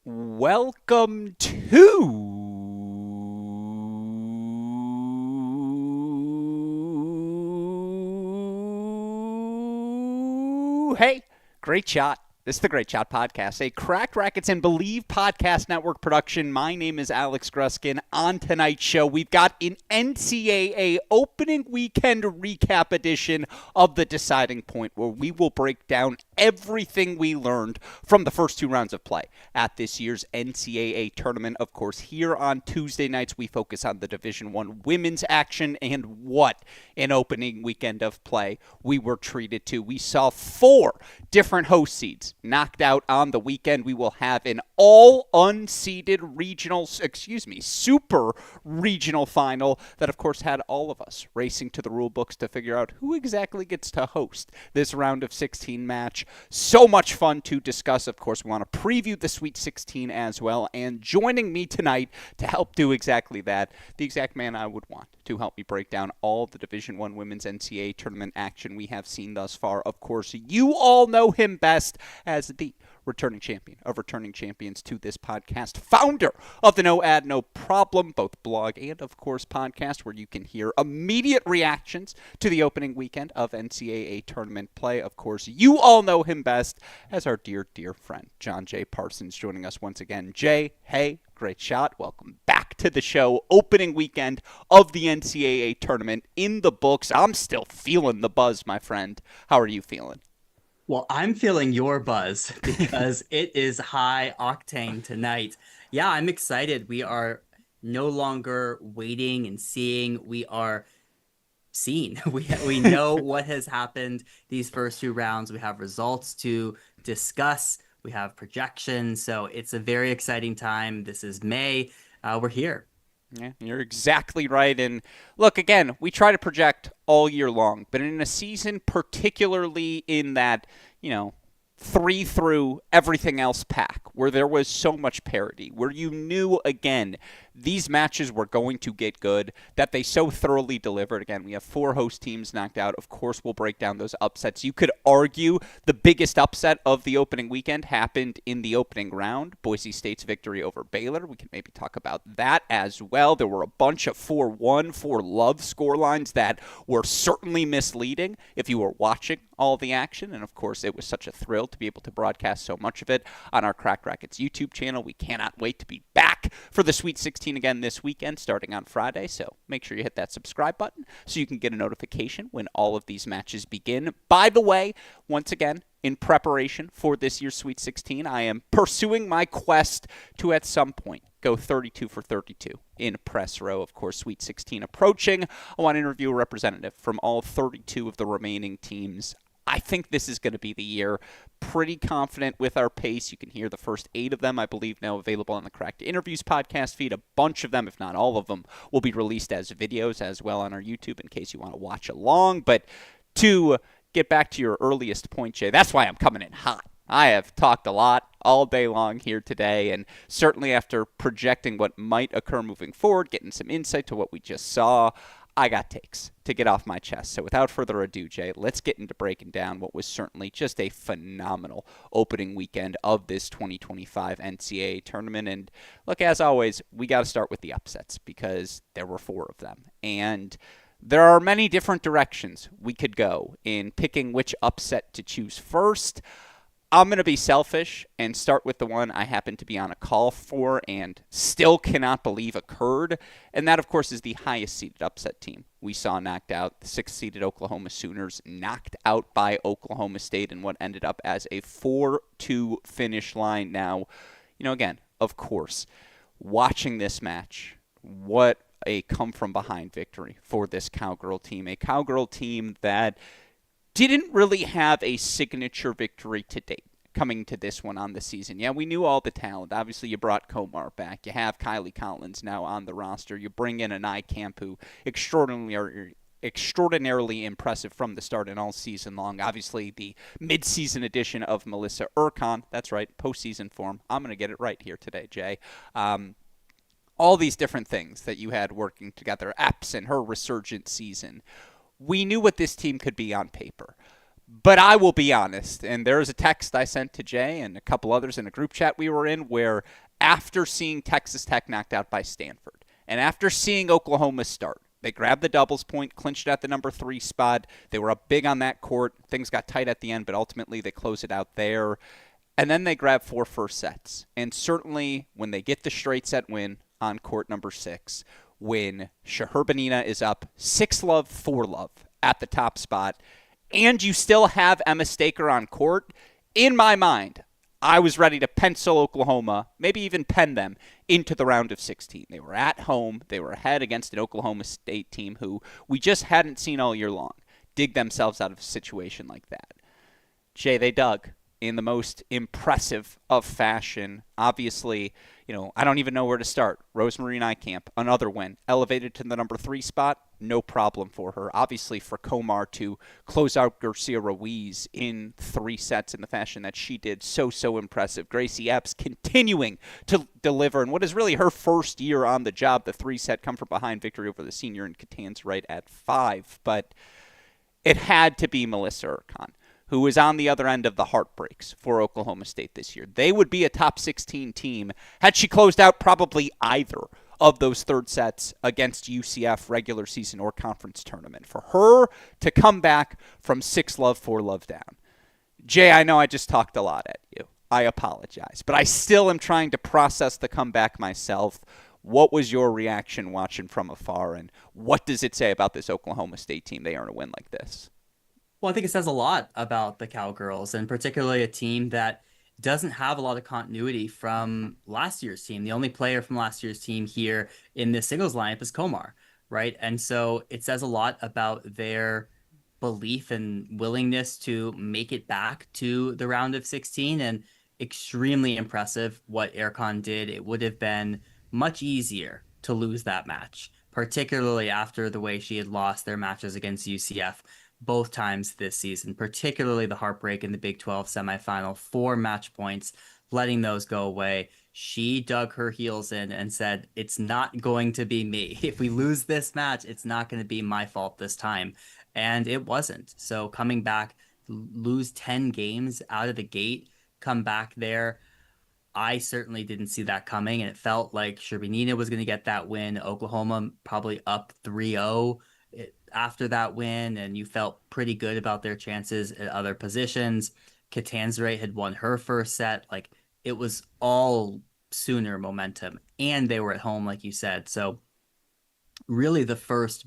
Welcome to Hey, Great Shot. This is the Great Shot Podcast, a Cracked Racquets and Believe Podcast Network production. My name is Alex Gruskin. On tonight's show, we've got an NCAA opening weekend recap edition of The Deciding Point, where we will break down everything we learned from the first two rounds of play at this year's NCAA tournament. Of course, here on Tuesday nights, we focus on the Division I women's action and what an opening weekend of play we were treated to. We saw 4 different host seeds knocked out on the weekend. We will have an all unseeded super regional final that, of course, had all of us racing to the rule books to figure out who exactly gets to host this round of 16 match. So much fun to discuss. Of course, we want to preview the Sweet 16 as well. And joining me tonight to help do exactly that, the exact man I would want to help me break down all the Division I women's NCAA tournament action we have seen thus far. Of course, you all know him best as the returning champion of returning champions to this podcast, founder of the No Ad, No Problem, both blog and, of course, podcast, where you can hear immediate reactions to the opening weekend of NCAA tournament play. Of course, you all know him best as our dear, dear friend, John J. Parsons, joining us once again. Jay, hey, great shot. Welcome back to the show. Opening weekend of the NCAA tournament in the books. I'm still feeling the buzz, my friend. How are you feeling? Well, I'm feeling your buzz because it is high octane tonight. Yeah, I'm excited. We are no longer waiting and seeing. We are seeing. We know what has happened these first 2 rounds. We have results to discuss. We have projections. So it's a very exciting time. This is May. We're here. Yeah, you're exactly right. And look, again, we try to project all year long, but in a season, particularly in that, 3 through everything else pack, where there was so much parity, where you knew, again, these matches were going to get good, that they so thoroughly delivered. Again, we have 4 host teams knocked out. Of course, we'll break down those upsets. You could argue the biggest upset of the opening weekend happened in the opening round, Boise State's victory over Baylor. We can maybe talk about that as well. There were a bunch of 4-1, 4-love scorelines that were certainly misleading if you were watching all the action. And, of course, it was such a thrill to be able to broadcast so much of it on our Cracked Racquets YouTube channel. We cannot wait to be back for the Sweet 16 again this weekend, starting on Friday. So make sure you hit that subscribe button so you can get a notification when all of these matches begin. By the way, once again, in preparation for this year's Sweet 16, I am pursuing my quest to, at some point, go 32 for 32 in press row. Of course, Sweet 16 approaching. I want to interview a representative from all 32 of the remaining teams. I think this is going to be the year. Pretty confident with our pace. You can hear the first 8 of them, I believe, now available on the Cracked Interviews podcast feed. A bunch of them, if not all of them, will be released as videos as well on our YouTube in case you want to watch along. But to get back to your earliest point, Jay, that's why I'm coming in hot. I have talked a lot all day long here today, and certainly after projecting what might occur moving forward, getting some insight to what we just saw, I got takes to get off my chest. So without further ado, Jay, let's get into breaking down what was certainly just a phenomenal opening weekend of this 2025 NCAA tournament. And look, as always, we got to start with the upsets because there were 4 of them. And there are many different directions we could go in picking which upset to choose first. I'm going to be selfish and start with the one I happen to be on a call for and still cannot believe occurred. And that, of course, is the highest-seeded upset team we saw knocked out. The 6th-seeded Oklahoma Sooners knocked out by Oklahoma State in what ended up as a 4-2 finish line. Now, again, of course, watching this match, what a come-from-behind victory for this Cowgirl team. A Cowgirl team that didn't really have a signature victory to date coming to this one on the season. Yeah, we knew all the talent. Obviously, you brought Komar back. You have Kylie Collins now on the roster. You bring in an Camp who extraordinarily impressive from the start and all season long. Obviously, the mid-season edition of Melissa Urcon. That's right, postseason form. I'm going to get it right here today, Jay. All these different things that you had working together. Epps and her resurgent season. We knew what this team could be on paper. But I will be honest, and there was a text I sent to Jay and a couple others in a group chat we were in where after seeing Texas Tech knocked out by Stanford and after seeing Oklahoma start, they grabbed the doubles point, clinched at the number 3 spot. They were up big on that court. Things got tight at the end, but ultimately they close it out there. And then they grab 4 first sets. And certainly when they get the straight set win on court number 6, when Shahur is up 6-love, 4-love at the top spot, and you still have Emma Staker on court, in my mind, I was ready to pencil Oklahoma, maybe even pen them, into the round of 16. They were at home. They were ahead against an Oklahoma State team who we just hadn't seen all year long dig themselves out of a situation like that. Jay, they dug in the most impressive of fashion. Obviously, I don't even know where to start. Rosemary Nijkamp, another win, elevated to the number 3 spot. No problem for her. Obviously, for Komar to close out Garcia Ruiz in 3 sets in the fashion that she did, so impressive. Gracie Epps continuing to deliver in what is really her first year on the job. The 3-set come from behind victory over the senior in Catan's right at 5. But it had to be Melissa Urquhart, who is on the other end of the heartbreaks for Oklahoma State this year. They would be a top 16 team had she closed out probably either of those third sets against UCF regular season or conference tournament. For her to come back from 6-love, 4-love down. Jay, I know I just talked a lot at you. I apologize. But I still am trying to process the comeback myself. What was your reaction watching from afar, and what does it say about this Oklahoma State team they earn a win like this? Well, I think it says a lot about the Cowgirls, and particularly a team that doesn't have a lot of continuity from last year's team. The only player from last year's team here in this singles lineup is Komar, right? And so it says a lot about their belief and willingness to make it back to the round of 16, and extremely impressive what Ercon did. It would have been much easier to lose that match, particularly after the way she had lost their matches against UCF both times this season, particularly the heartbreak in the Big 12 semifinal, 4 match points, letting those go away. She dug her heels in and said, it's not going to be me. If we lose this match, it's not going to be my fault this time. And it wasn't. So coming back, lose 10 games out of the gate, come back there. I certainly didn't see that coming, and it felt like Sherbinina was going to get that win. Oklahoma probably up 3-0 after that win, and you felt pretty good about their chances at other positions. Catanzarite had won her first set. Like, it was all Sooner momentum, and they were at home, like you said. So really the first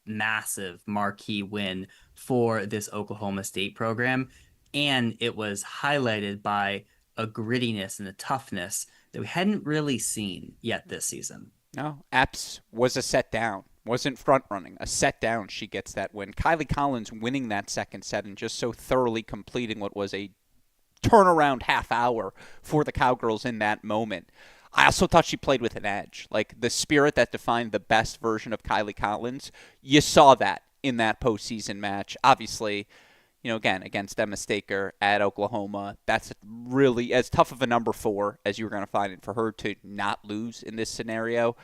massive marquee win for this Oklahoma State program. And it was highlighted by a grittiness and a toughness that we hadn't really seen yet this season. No, Epps was a set down. Wasn't front running. A set down, she gets that win. Kylie Collins winning that second set and just so thoroughly completing what was a turnaround half hour for the Cowgirls in that moment. I also thought she played with an edge. Like the spirit that defined the best version of Kylie Collins, you saw that in that postseason match. Obviously, again, against Emma Staker at Oklahoma, that's really as tough of a number 4 as you were going to find it for her to not lose in this scenario.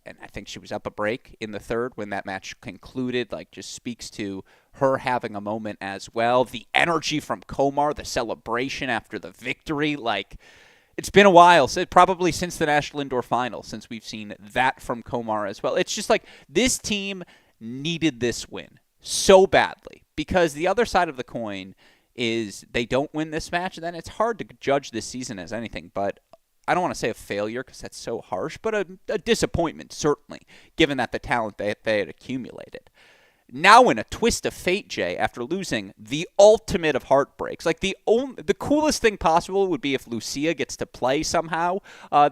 And I think she was up a break in the third when that match concluded. Like, just speaks to her having a moment as well. The energy from Komar, the celebration after the victory. Like, it's been a while, probably since the National Indoor Final, since we've seen that from Komar as well. It's just like this team needed this win so badly, because the other side of the coin is they don't win this match, and then it's hard to judge this season as anything but, I don't want to say a failure because that's so harsh, but a disappointment, certainly, given that the talent they had accumulated. Now in a twist of fate, Jay, after losing the ultimate of heartbreaks, like the coolest thing possible would be if Lucia gets to play somehow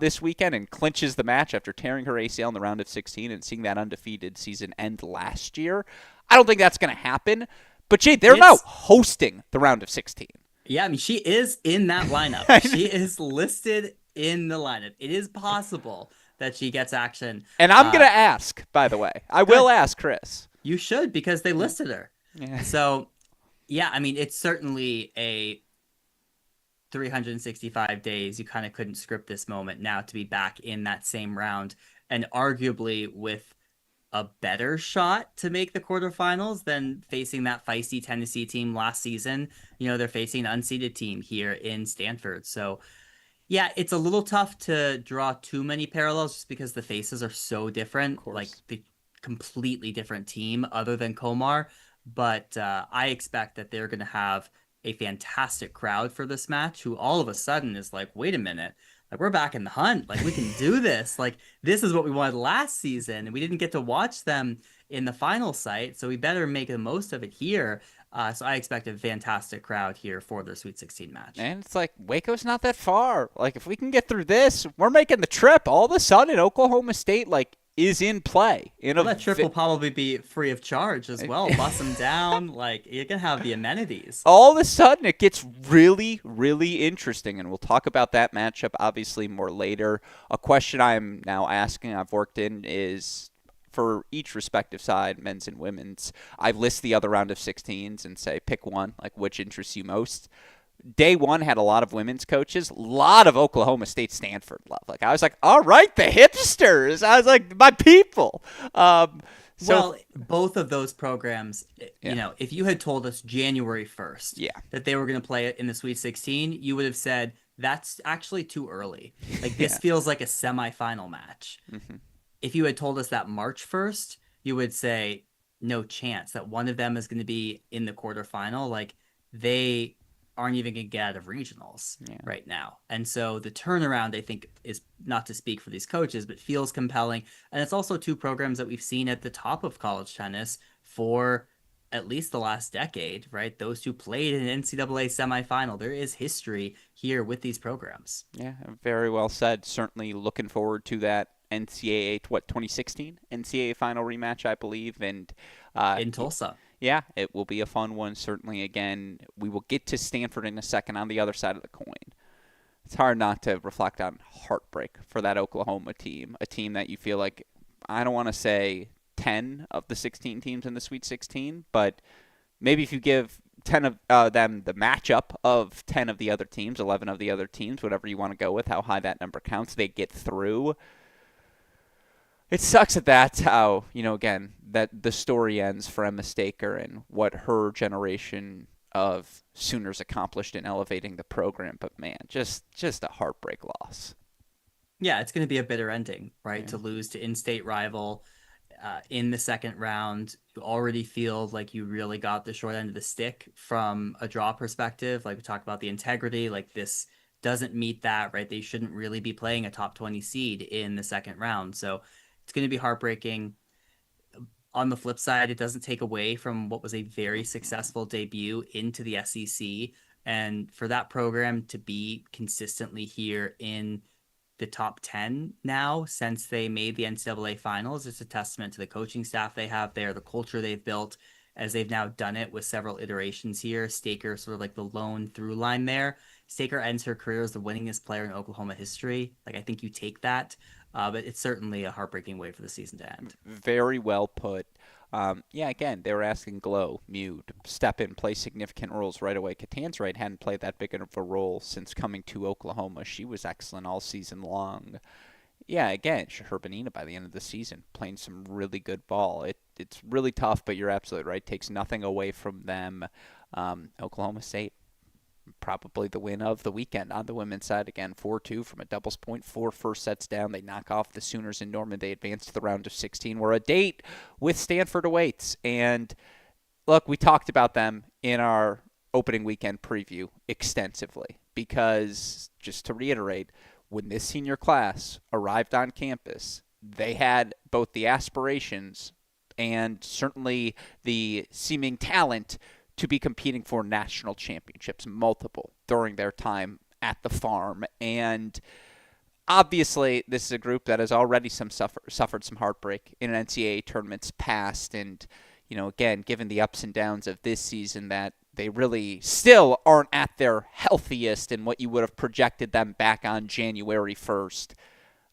this weekend and clinches the match after tearing her ACL in the round of 16 and seeing that undefeated season end last year. I don't think that's going to happen. But, Jay, they're now hosting the round of 16. Yeah, I mean, she is in that lineup. She is listed in the lineup. It is possible that she gets action. And I'm going to ask, by the way. I will ask Chris. You should, because they listed her. Yeah. So, yeah, I mean, it's certainly a 365 days. You kind of couldn't script this moment now to be back in that same round, and arguably with a better shot to make the quarterfinals than facing that feisty Tennessee team last season. They're facing an unseeded team here in Stanford. So yeah, it's a little tough to draw too many parallels just because the faces are so Of different, like course. the completely different team other than Komar. But I expect that they're going to have a fantastic crowd for this match, who all of a sudden is like, wait a minute, like we're back in the hunt, like we can do this. Like this is what we wanted last season, and we didn't get to watch them in the final site, so we better make the most of it here. So I expect a fantastic crowd here for their Sweet 16 match. And it's like, Waco's not that far. Like, if we can get through this, we're making the trip. All of a sudden, Oklahoma State, like, is in play. Well, that trip will probably be free of charge as well. Bus them down, like you can have the amenities. All of a sudden, it gets really, really interesting. And we'll talk about that matchup, obviously, more later. A question I'm now asking, I've worked in, is for each respective side, men's and women's, I list the other round of 16s and say, pick one, like, which interests you most. Day one had a lot of women's coaches, a lot of Oklahoma State Stanford love. Like, I was like, all right, the hipsters. I was like, my people. Well, both of those programs, Yeah. if you had told us January 1st Yeah. that they were going to play it in the Sweet 16, you would have said that's actually too early. Like this Yeah. feels like a semifinal match. Hmm. If you had told us that March 1st, you would say no chance that one of them is going to be in the quarterfinal. Like they aren't even going to get out of regionals Yeah. right now. And so the turnaround, I think, is not to speak for these coaches, but feels compelling. And it's also two programs that we've seen at the top of college tennis for at least the last decade, right? Those two played in an NCAA semifinal. There is history here with these programs. Yeah, very well said. Certainly looking forward to that NCAA, 2016 NCAA final rematch, I believe. And In Tulsa. yeah, it will be a fun one. Certainly, again, we will get to Stanford in a second on the other side of the coin. It's hard not to reflect on heartbreak for that Oklahoma team, a team that you feel like, I don't want to say 10 of the 16 teams in the Sweet 16, but maybe if you give 10 of them the matchup of 10 of the other teams, 11 of the other teams, whatever you want to go with, how high that number counts, they get through. It sucks that that's how, again, that the story ends for Emma Staker and what her generation of Sooners accomplished in elevating the program. But man, just a heartbreak loss. Yeah, it's going to be a bitter ending, right? Yeah. To lose to in-state rival in the second round. You already feel like you really got the short end of the stick from a draw perspective. Like we talked about the integrity, like this doesn't meet that, right? They shouldn't really be playing a top 20 seed in the second round. So it's going to be heartbreaking. On the flip side, it doesn't take away from what was a very successful debut into the SEC. And for that program to be consistently here in the top 10 now since they made the NCAA finals, it's a testament to the coaching staff they have there, the culture they've built as they've now done it with several iterations here. Staker sort of like the lone through line there. Staker ends her career as the winningest player in Oklahoma history. Like, I think you take that, but it's certainly a heartbreaking way for the season to end. Very well put. Yeah, again, they were asking Glow, Mew to step in, play significant roles right away. Catanzarite hadn't played that big of a role since coming to Oklahoma. She was excellent all season long. Yeah, again, Sherbinina by the end of the season playing some really good ball. It's really tough, but you're absolutely right. Takes nothing away from them. Oklahoma State, probably the win of the weekend on the women's side. Again, 4-2 from a doubles point, 4 first sets down. They knock off the Sooners in Norman. They advance to the round of 16, where a date with Stanford awaits. And look, we talked about them in our opening weekend preview extensively because, just to reiterate, when this senior class arrived on campus, they had both the aspirations and certainly the seeming talent to be competing for national championships, multiple, during their time at the farm. And obviously, this is a group that has already suffered some heartbreak in NCAA tournaments past. And, again, given the ups and downs of this season, that they really still aren't at their healthiest in what you would have projected them back on January 1st.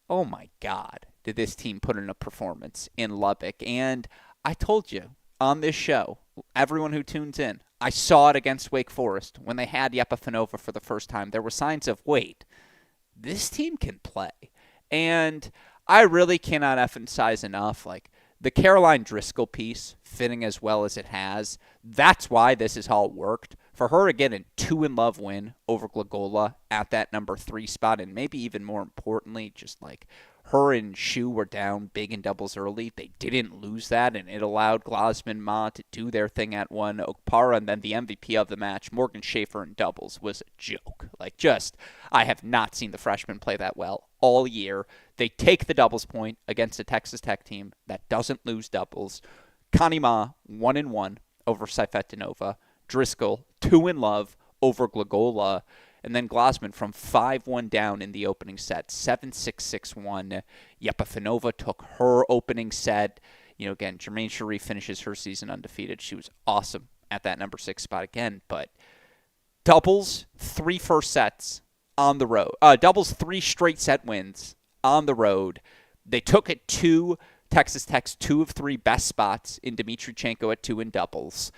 Oh, my God, did this team put in a performance in Lubbock. And I told you on this show, everyone who tunes in, I saw it against Wake Forest when they had Yepifanova for the first time. There were signs of, wait, this team can play. And I really cannot emphasize enough, like, the Caroline Driscoll piece fitting as well as it has, that's why this has all worked. For her to get a 2-in-love win over Glagola at that number 3 spot, and maybe even more importantly, just like her and Shu were down big in doubles early. They didn't lose that, and it allowed Glasman Ma to do their thing at 1. Okpara, and then the MVP of the match, Morgan Schaefer in doubles, was a joke. I have not seen the freshman play that well all year. They take the doubles point against a Texas Tech team that doesn't lose doubles. Connie Ma, 1-1 over Saifeldinova. Driscoll, 2-in-love over Glagola. And then Glasman from 5-1 down in the opening set, 7-6, 6-1. Yepafinova took her opening set. Again, Jermaine Sharif finishes her season undefeated. She was awesome at that number 6 spot again. But doubles, 3 first sets on the road. Doubles, 3 straight set wins on the road. They took it to Texas Tech's 2 of 3 best spots in Dmitrichenko at 2 in doubles.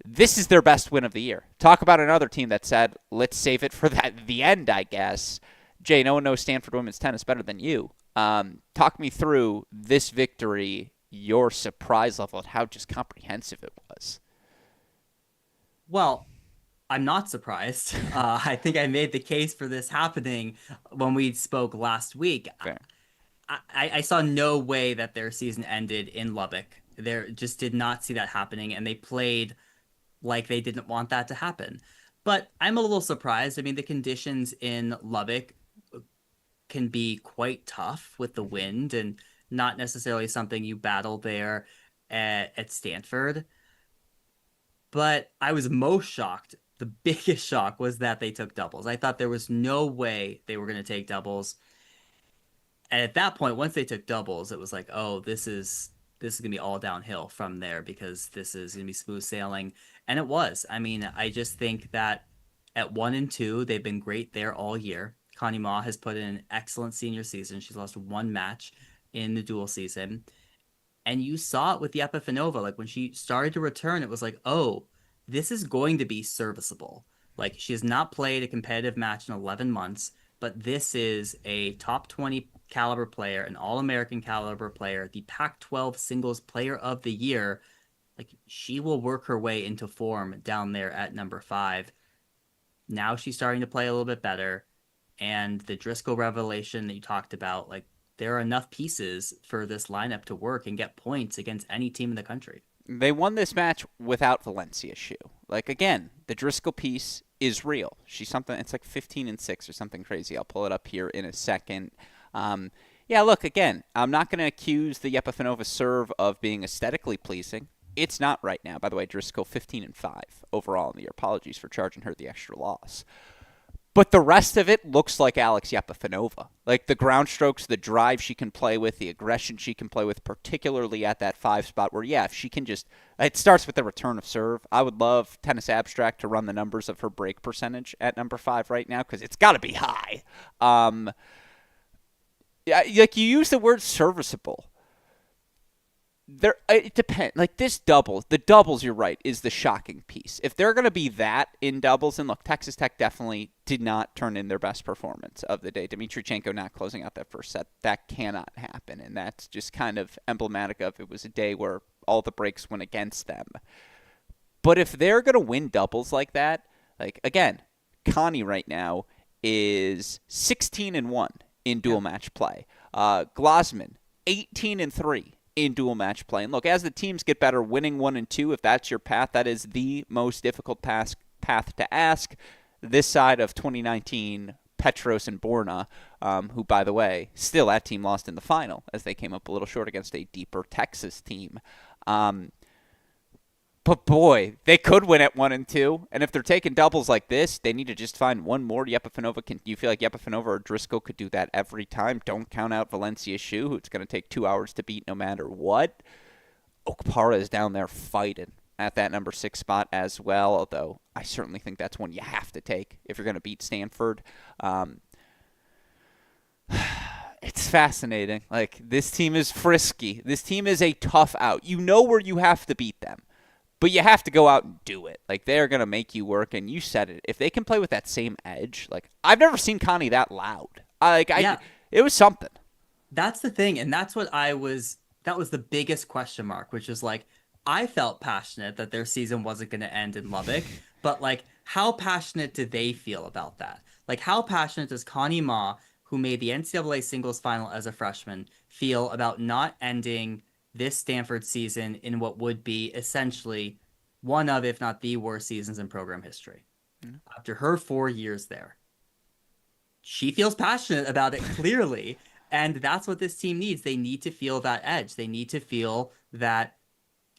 This is their best win of the year. Talk about another team that said, let's save it for the end, I guess. Jay, no one knows Stanford women's tennis better than you. Talk me through this victory, your surprise level, and how just comprehensive it was. Well, I'm not surprised. I think I made the case for this happening when we spoke last week. Fair. I saw no way that their season ended in Lubbock. There just did not see that happening, and they played like they didn't want that to happen. But I'm a little surprised. I mean, the conditions in Lubbock can be quite tough with the wind and not necessarily something you battle there at Stanford. But I was most shocked. The biggest shock was that they took doubles. I thought there was no way they were going to take doubles. And at that point, once they took doubles, it was like, oh, this is going to be all downhill from there because this is going to be smooth sailing. And it was. I mean, I just think that at 1 and 2, they've been great there all year. Connie Ma has put in an excellent senior season. She's lost 1 match in the dual season. And you saw it with Yepafinova. When she started to return, it was like, oh, this is going to be serviceable. She has not played a competitive match in 11 months, but this is a top 20 caliber player, an All-American caliber player, the Pac-12 Singles Player of the Year. She will work her way into form down there at number 5. Now she's starting to play a little bit better. And the Driscoll revelation that you talked about, there are enough pieces for this lineup to work and get points against any team in the country. They won this match without Valencia Shu. Again, the Driscoll piece is real. She's something, it's 15-6 or something crazy. I'll pull it up here in a second. Look, again, I'm not going to accuse the Yepafinova serve of being aesthetically pleasing. It's not right now. By the way, Driscoll 15-5 overall in the year. Apologies for charging her the extra loss. But the rest of it looks like Alex Yepafinova. The ground strokes, the drive she can play with, the aggression she can play with, particularly at that 5 spot where, if she can just... It starts with the return of serve. I would love Tennis Abstract to run the numbers of her break percentage at number 5 right now because it's got to be high. You use the word serviceable. It depends. The doubles, you're right, is the shocking piece. If they're going to be that in doubles, and look, Texas Tech definitely did not turn in their best performance of the day. Dmitrichenko not closing out that first set, that cannot happen, and that's just kind of emblematic of it was a day where all the breaks went against them. But if they're going to win doubles like that, again, Connie right now is 16-1 in dual match play. Glasman, 18-3. In dual match play. And look, as the teams get better, winning 1 and 2, if that's your path, that is the most difficult path to ask. This side of 2019, Petros and Borna, who, by the way, still that team lost in the final as they came up a little short against a deeper Texas team. But boy, they could win at 1 and 2. And if they're taking doubles like this, they need to just find one more. Yepafinova, you feel like Yepafinova or Driscoll could do that every time? Don't count out Valencia Shu, who it's going to take 2 hours to beat no matter what. Okpara is down there fighting at that number 6 spot as well, although I certainly think that's one you have to take if you're going to beat Stanford. It's fascinating. This team is frisky. This team is a tough out. You know where you have to beat them. But you have to go out and do it. They're going to make you work, and you said it. If they can play with that same edge, I've never seen Connie that loud. It was something. That's the thing, and that's what I was that was the biggest question mark, which is like, I felt passionate that their season wasn't going to end in Lubbock, but like, how passionate do they feel about that? Like, how passionate does Connie Ma, who made the NCAA singles final as a freshman, feel about not ending this Stanford season in what would be essentially one of, if not the worst seasons in program history? After her 4 years there, she feels passionate about it clearly. And that's what this team needs. They need to feel that edge. They need to feel that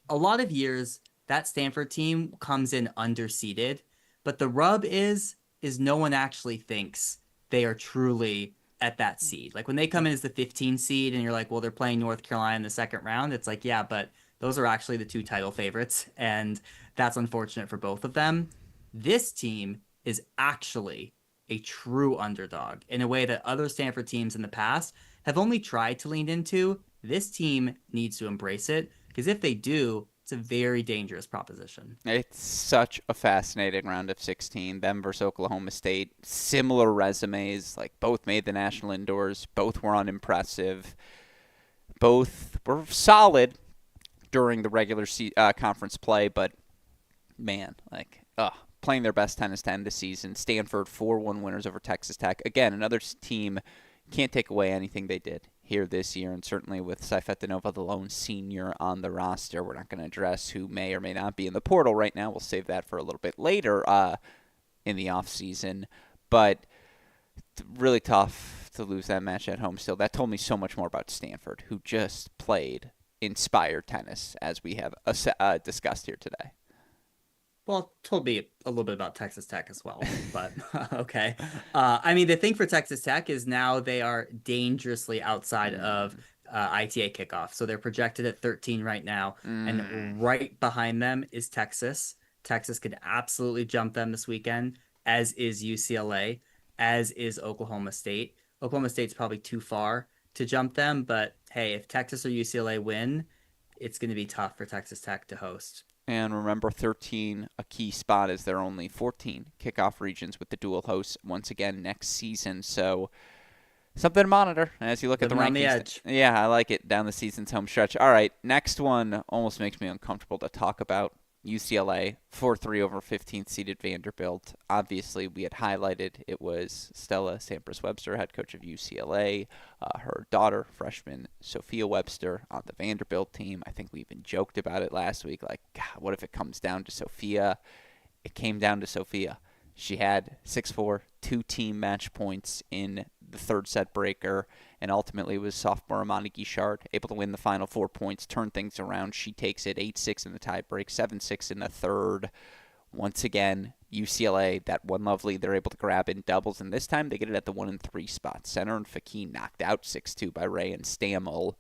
a lot of years that Stanford team comes in underseeded, but the rub is no one actually thinks they are truly at that seed. Like when they come in as the 15 seed and you're like, well, they're playing North Carolina in the second round, it's like, yeah, but those are actually the two title favorites, and that's unfortunate for both of them. This team is actually a true underdog in a way that other Stanford teams in the past have only tried to lean into. This team needs to embrace it because if they do, it's a very dangerous proposition. It's such a fascinating round of 16. Them versus Oklahoma State. Similar resumes. Like both made the national indoors. Both were unimpressive. Both were solid during the regular conference play, but man, like, playing their best tennis to end the season. Stanford 4-1 winners over Texas Tech. Again, another team can't take away anything they did here this year, and certainly with Saifet Denova, the lone senior on the roster. We're not going to address who may or may not be in the portal right now. We'll save that for a little bit later in the offseason. But really tough to lose that match at home still. That told me so much more about Stanford, who just played inspired tennis, as we have discussed here today. Well, told me a little bit about Texas Tech as well, but okay. I mean, the thing for Texas Tech is now they are dangerously outside of ITA kickoff. So they're projected at 13 right now, and right behind them is Texas. Texas could absolutely jump them this weekend, as is UCLA, as is Oklahoma State. Oklahoma State's probably too far to jump them, but hey, if Texas or UCLA win, it's going to be tough for Texas Tech to host. And remember, 13, a key spot, is there are only 14 kickoff regions with the dual hosts once again next season. So something to monitor as you look at the rankings. On the edge. Yeah, I like it down the season's home stretch. All right, next one almost makes me uncomfortable to talk about. UCLA, 4-3 over 15th seeded Vanderbilt. Obviously, we had highlighted it was Stella Sampras Webster, head coach of UCLA, her daughter, freshman Sophia Webster, on the Vanderbilt team. I think we even joked about it last week, like, God, what if it comes down to Sophia? It came down to Sophia. She had 6-4, 2-team match points in the third set breaker, and ultimately was sophomore Amani Guichard able to win the final 4 points, turn things around. She takes it 8-6 in the tie break, 7-6 in the third. Once again, UCLA, that one lovely, they're able to grab in doubles, and this time they get it at the 1 and 3 spot. Center and Fakine knocked out 6-2 by Ray and Stammel.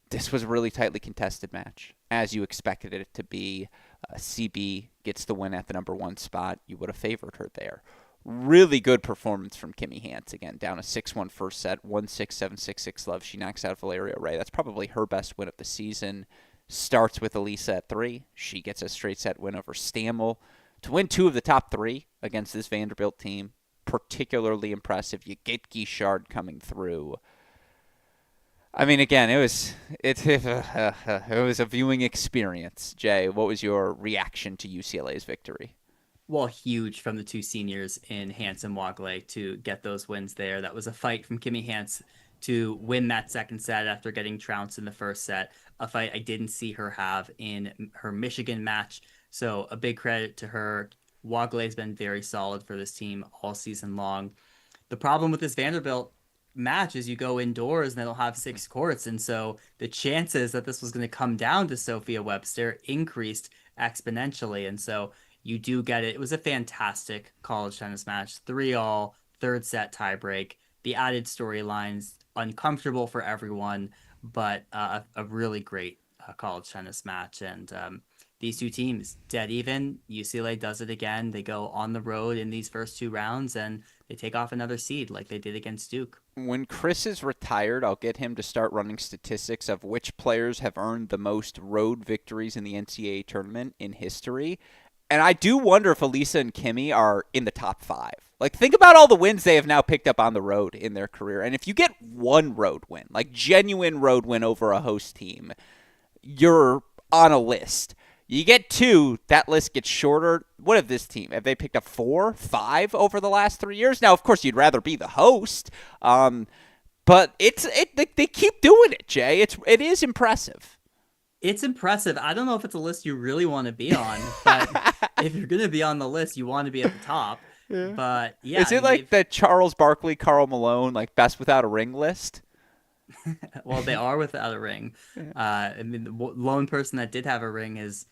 This was a really tightly contested match, as you expected it to be. CB gets the win at the number 1 spot. You would have favored her there. Really good performance from Kimmy Hance. Again, down a 6-1 first set, 1-6, 7-6, 6-love. She knocks out Valeria Ray. That's probably her best win of the season. Starts with Elisa at 3. She gets a straight set win over Stammel. To win 2 of the top 3 against this Vanderbilt team, particularly impressive. You get Guichard coming through. I mean, again, it was a viewing experience. Jay, what was your reaction to UCLA's victory? Well, huge from the two seniors in Hance and Wagley to get those wins there. That was a fight from Kimmy Hance to win that second set after getting trounced in the first set, a fight I didn't see her have in her Michigan match. So a big credit to her. Wagley's been very solid for this team all season long. The problem with this Vanderbilt match is you go indoors and they'll have 6 courts. And so the chances that this was going to come down to Sophia Webster increased exponentially. And so you do get it. It was a fantastic college tennis match. 3-all, third set tiebreak. The added storylines, uncomfortable for everyone, but a really great college tennis match. And these two teams, dead even. UCLA does it again. They go on the road in these first 2 rounds, and they take off another seed like they did against Duke. When Chris is retired, I'll get him to start running statistics of which players have earned the most road victories in the NCAA tournament in history. And I do wonder if Elisa and Kimmy are in the top 5. Like, think about all the wins they have now picked up on the road in their career. And if you get one road win, like genuine road win over a host team, you're on a list. You get two, that list gets shorter. What have this team? Have they picked up 4, 5 over the last 3 years? Now, of course, you'd rather be the host, but they keep doing it, Jay. It is impressive. It's impressive. I don't know if it's a list you really want to be on, but if you're going to be on the list, you want to be at the top. Yeah. But yeah, Is it like the Charles Barkley, Karl Malone, like best without a ring list? well, they are without a ring. I mean, the lone person that did have a ring is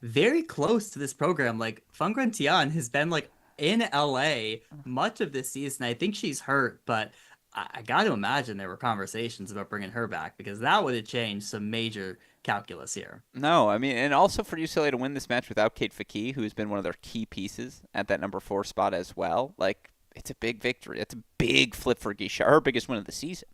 very close to this program. Like Fangren Tian has been like in LA much of this season. I think she's hurt, but I got to imagine there were conversations about bringing her back because that would have changed some major calculus here. No, I mean, and also for UCLA to win this match without Kate Faki, who has been one of their key pieces at that number 4 spot as well. Like, it's a big victory. It's a big flip for Geisha, her biggest win of the season.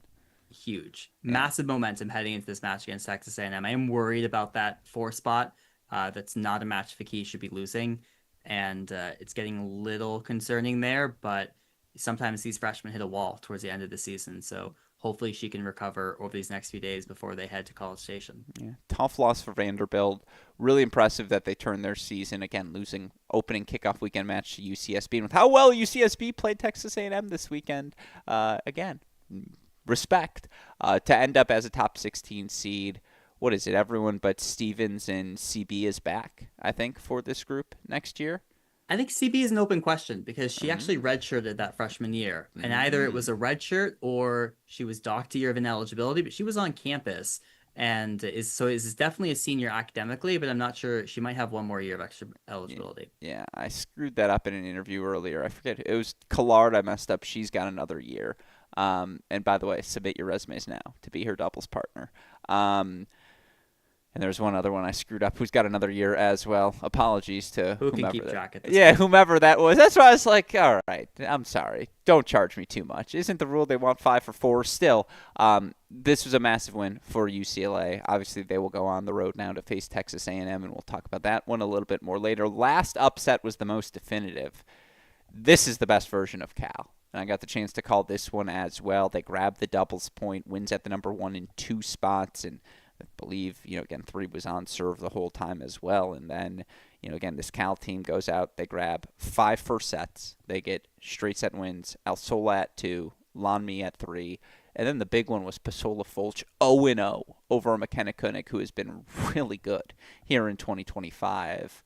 Huge, massive momentum heading into this match against Texas A&M. I am worried about that 4 spot. That's not a match Faki should be losing, and it's getting a little concerning there. But sometimes these freshmen hit a wall towards the end of the season, so hopefully she can recover over these next few days before they head to College Station. Yeah, tough loss for Vanderbilt. Really impressive that they turned their season, again, losing opening kickoff weekend match to UCSB. And with how well UCSB played Texas A&M this weekend, again, respect, to end up as a top 16 seed. What is it? Everyone but Stevens and CB is back, I think, for this group next year. I think CB is an open question because she actually redshirted that freshman year. And either it was a redshirt or she was docked a year of ineligibility, but she was on campus and is definitely a senior academically, but I'm not sure. She might have one more year of extra eligibility. Yeah, I screwed that up in an interview earlier. I forget. It was Collard I messed up. She's got another year. And by the way, submit your resumes now to be her doubles partner. And there's one other one I screwed up who's got another year as well. Apologies to Who whomever can keep track of this? Yeah, whomever that was. That's why I was like, all right, I'm sorry. Don't charge me too much. Isn't the rule they want 5 for 4? Still, this was a massive win for UCLA. Obviously, they will go on the road now to face Texas A&M, and we'll talk about that one a little bit more later. Last upset was the most definitive. This is the best version of Cal. And I got the chance to call this one as well. They grabbed the doubles point, wins at the number 1 and 2 spots, and I believe, again, 3 was on serve the whole time as well. And then, again, this Cal team goes out. They grab 5 first sets. They get straight set wins. El Sola at 2, Lanmi at 3. And then the big one was Pasola Folch 0-0 over McKenna Koenig, who has been really good here in 2025.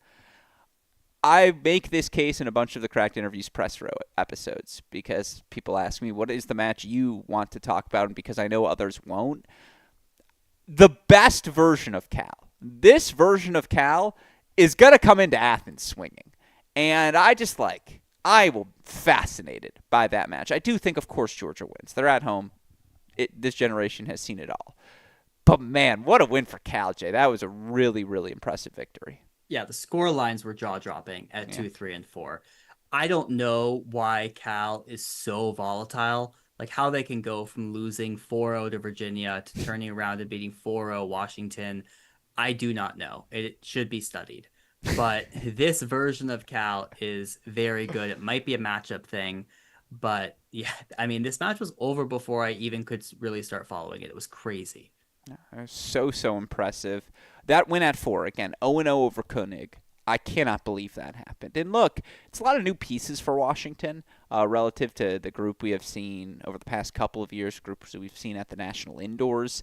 I make this case in a bunch of the Cracked Interviews press row episodes because people ask me, what is the match you want to talk about? And because I know others won't. The best version of Cal, this version of Cal, is going to come into Athens swinging. And I will be fascinated by that match. I do think, of course, Georgia wins. They're at home. This generation has seen it all. But, man, what a win for Cal, Jay. That was a really, really impressive victory. Yeah, the score lines were jaw-dropping at 2, 3, and 4. I don't know why Cal is so volatile. Like how they can go from losing 4-0 to Virginia to turning around and beating 4-0 Washington, I do not know. It should be studied. But this version of Cal is very good. It might be a matchup thing, but yeah, I mean, this match was over before I even could really start following it. It was crazy. It was so impressive. That win at 4, again, 0-0 over Koenig. I cannot believe that happened. And look, it's a lot of new pieces for Washington relative to the group we have seen over the past couple of years, groups that we've seen at the National Indoors.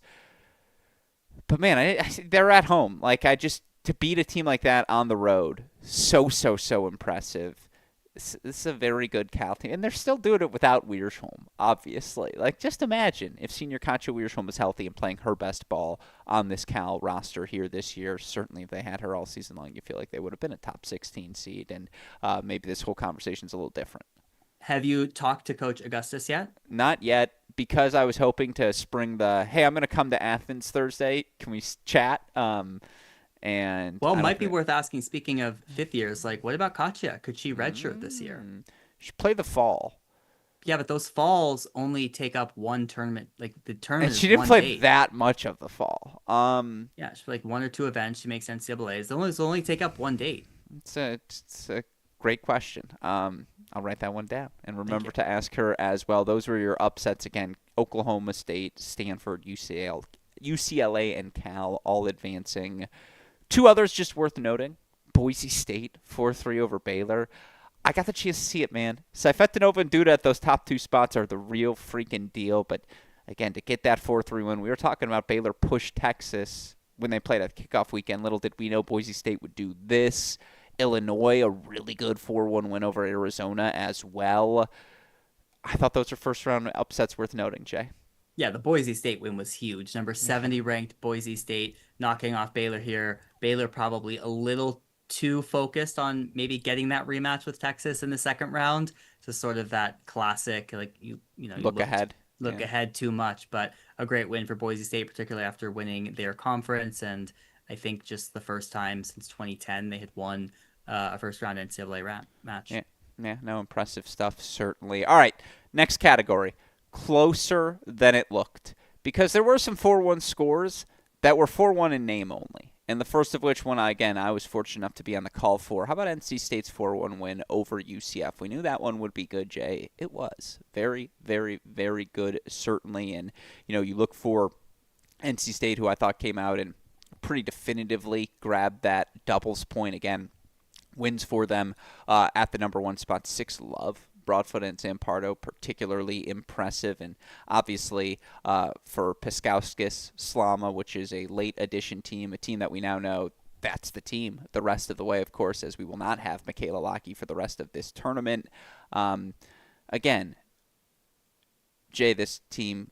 But, man, they're at home. To beat a team like that on the road, so impressive. This is a very good Cal team. And they're still doing it without Wiersholm, obviously. Just imagine if Senior Concha Wiersholm was healthy and playing her best ball on this Cal roster here this year. Certainly, if they had her all season long, you feel like they would have been a top 16 seed. And maybe this whole conversation's a little different. Have you talked to Coach Augustus yet? Not yet, because I was hoping to spring hey, I'm going to come to Athens Thursday. Can we chat? And it might be worth asking. Speaking of fifth years, what about Katya? Could she redshirt this year? She played the fall. Yeah, but those falls only take up one tournament. The tournament, and she didn't play that much of the fall. Yeah, she played 1 or 2 events. She makes NCAAs. They'll only take up one date. It's a great question. I'll write that one down. And Thank you. remember to ask her as well. Those were your upsets again. Oklahoma State, Stanford, UCLA, and Cal all advancing. Two others just worth noting. Boise State, 4-3 over Baylor. I got the chance to see it, man. Saifetinova and Duda at those top two spots are the real freaking deal. But again, to get that 4-3 win, we were talking about Baylor pushed Texas when they played at kickoff weekend. Little did we know Boise State would do this. Illinois, a really good 4-1 win over Arizona as well. I thought those were first round upsets worth noting, Jay. Yeah, the Boise State win was huge. Number 70 ranked Boise State knocking off Baylor here. Baylor probably a little too focused on maybe getting that rematch with Texas in the second round. So sort of that classic, like you know, you Look ahead. look Yeah. ahead too much, but a great win for Boise State, particularly after winning their conference. And I think just the first time since 2010 they had won a first round NCAA match. Yeah, no, impressive stuff, certainly. All right, next category. Closer than it looked. Because there were some 4-1 scores that were 4-1 in name only. And the first of which one, again, I was fortunate enough to be on the call for. How about NC State's 4-1 win over UCF? We knew that one would be good, Jay. It was. Very, very, very good, certainly. And, you look for NC State, who I thought came out and pretty definitively grabbed that doubles point again. Wins for them at the number one spot. 6 Love, Broadfoot, and Zampardo, particularly impressive. And obviously for Piskauskis, Slama, which is a late addition team, a team that we now know that's the team the rest of the way, of course, as we will not have Michaela Lockie for the rest of this tournament. Again, Jay, this team,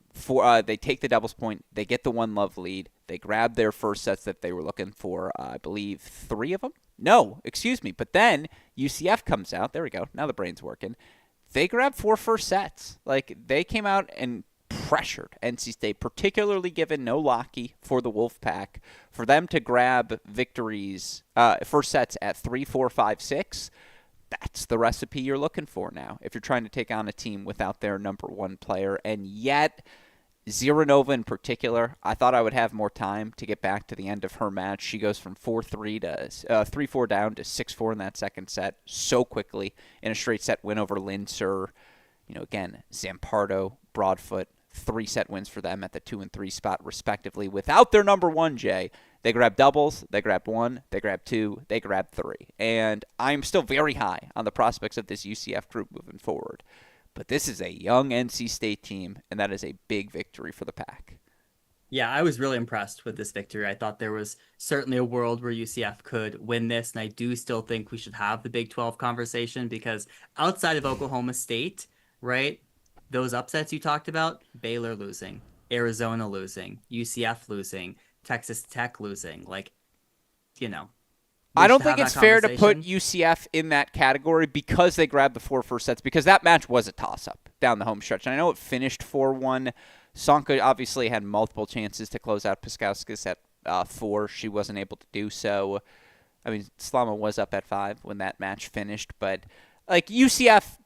they take the doubles point, they get the 1 Love lead, they grab their first sets that they were looking for, I believe 3 of them? No, excuse me. But then UCF comes out. There we go. Now the brain's working. They grabbed 4 first sets. Like, they came out and pressured NC State, particularly given no Lockie for the Wolfpack. For them to grab victories, first sets at 3-4, 5-6, that's the recipe you're looking for now if you're trying to take on a team without their number one player. And yet, Ziranova in particular, I thought I would have more time to get back to the end of her match. She goes from 4-3 to 3-4 down to 6-4 in that second set so quickly in a straight set win over Linser. Again, Zampardo, Broadfoot, 3-set wins for them at the 2 and 3 spot respectively. Without their number one, Jay, they grabbed doubles, they grabbed 1, they grabbed 2, they grabbed 3. And I'm still very high on the prospects of this UCF group moving forward. But this is a young NC State team, and that is a big victory for the Pack. Yeah, I was really impressed with this victory. I thought there was certainly a world where UCF could win this, and I do still think we should have the Big 12 conversation because outside of Oklahoma State, right, those upsets you talked about, Baylor losing, Arizona losing, UCF losing, Texas Tech losing, I don't think it's fair to put UCF in that category because they grabbed the 4 first sets, because that match was a toss-up down the home stretch. And I know it finished 4-1. Sonka obviously had multiple chances to close out Piskauskis at 4. She wasn't able to do so. I mean, Slama was up at 5 when that match finished. But, UCF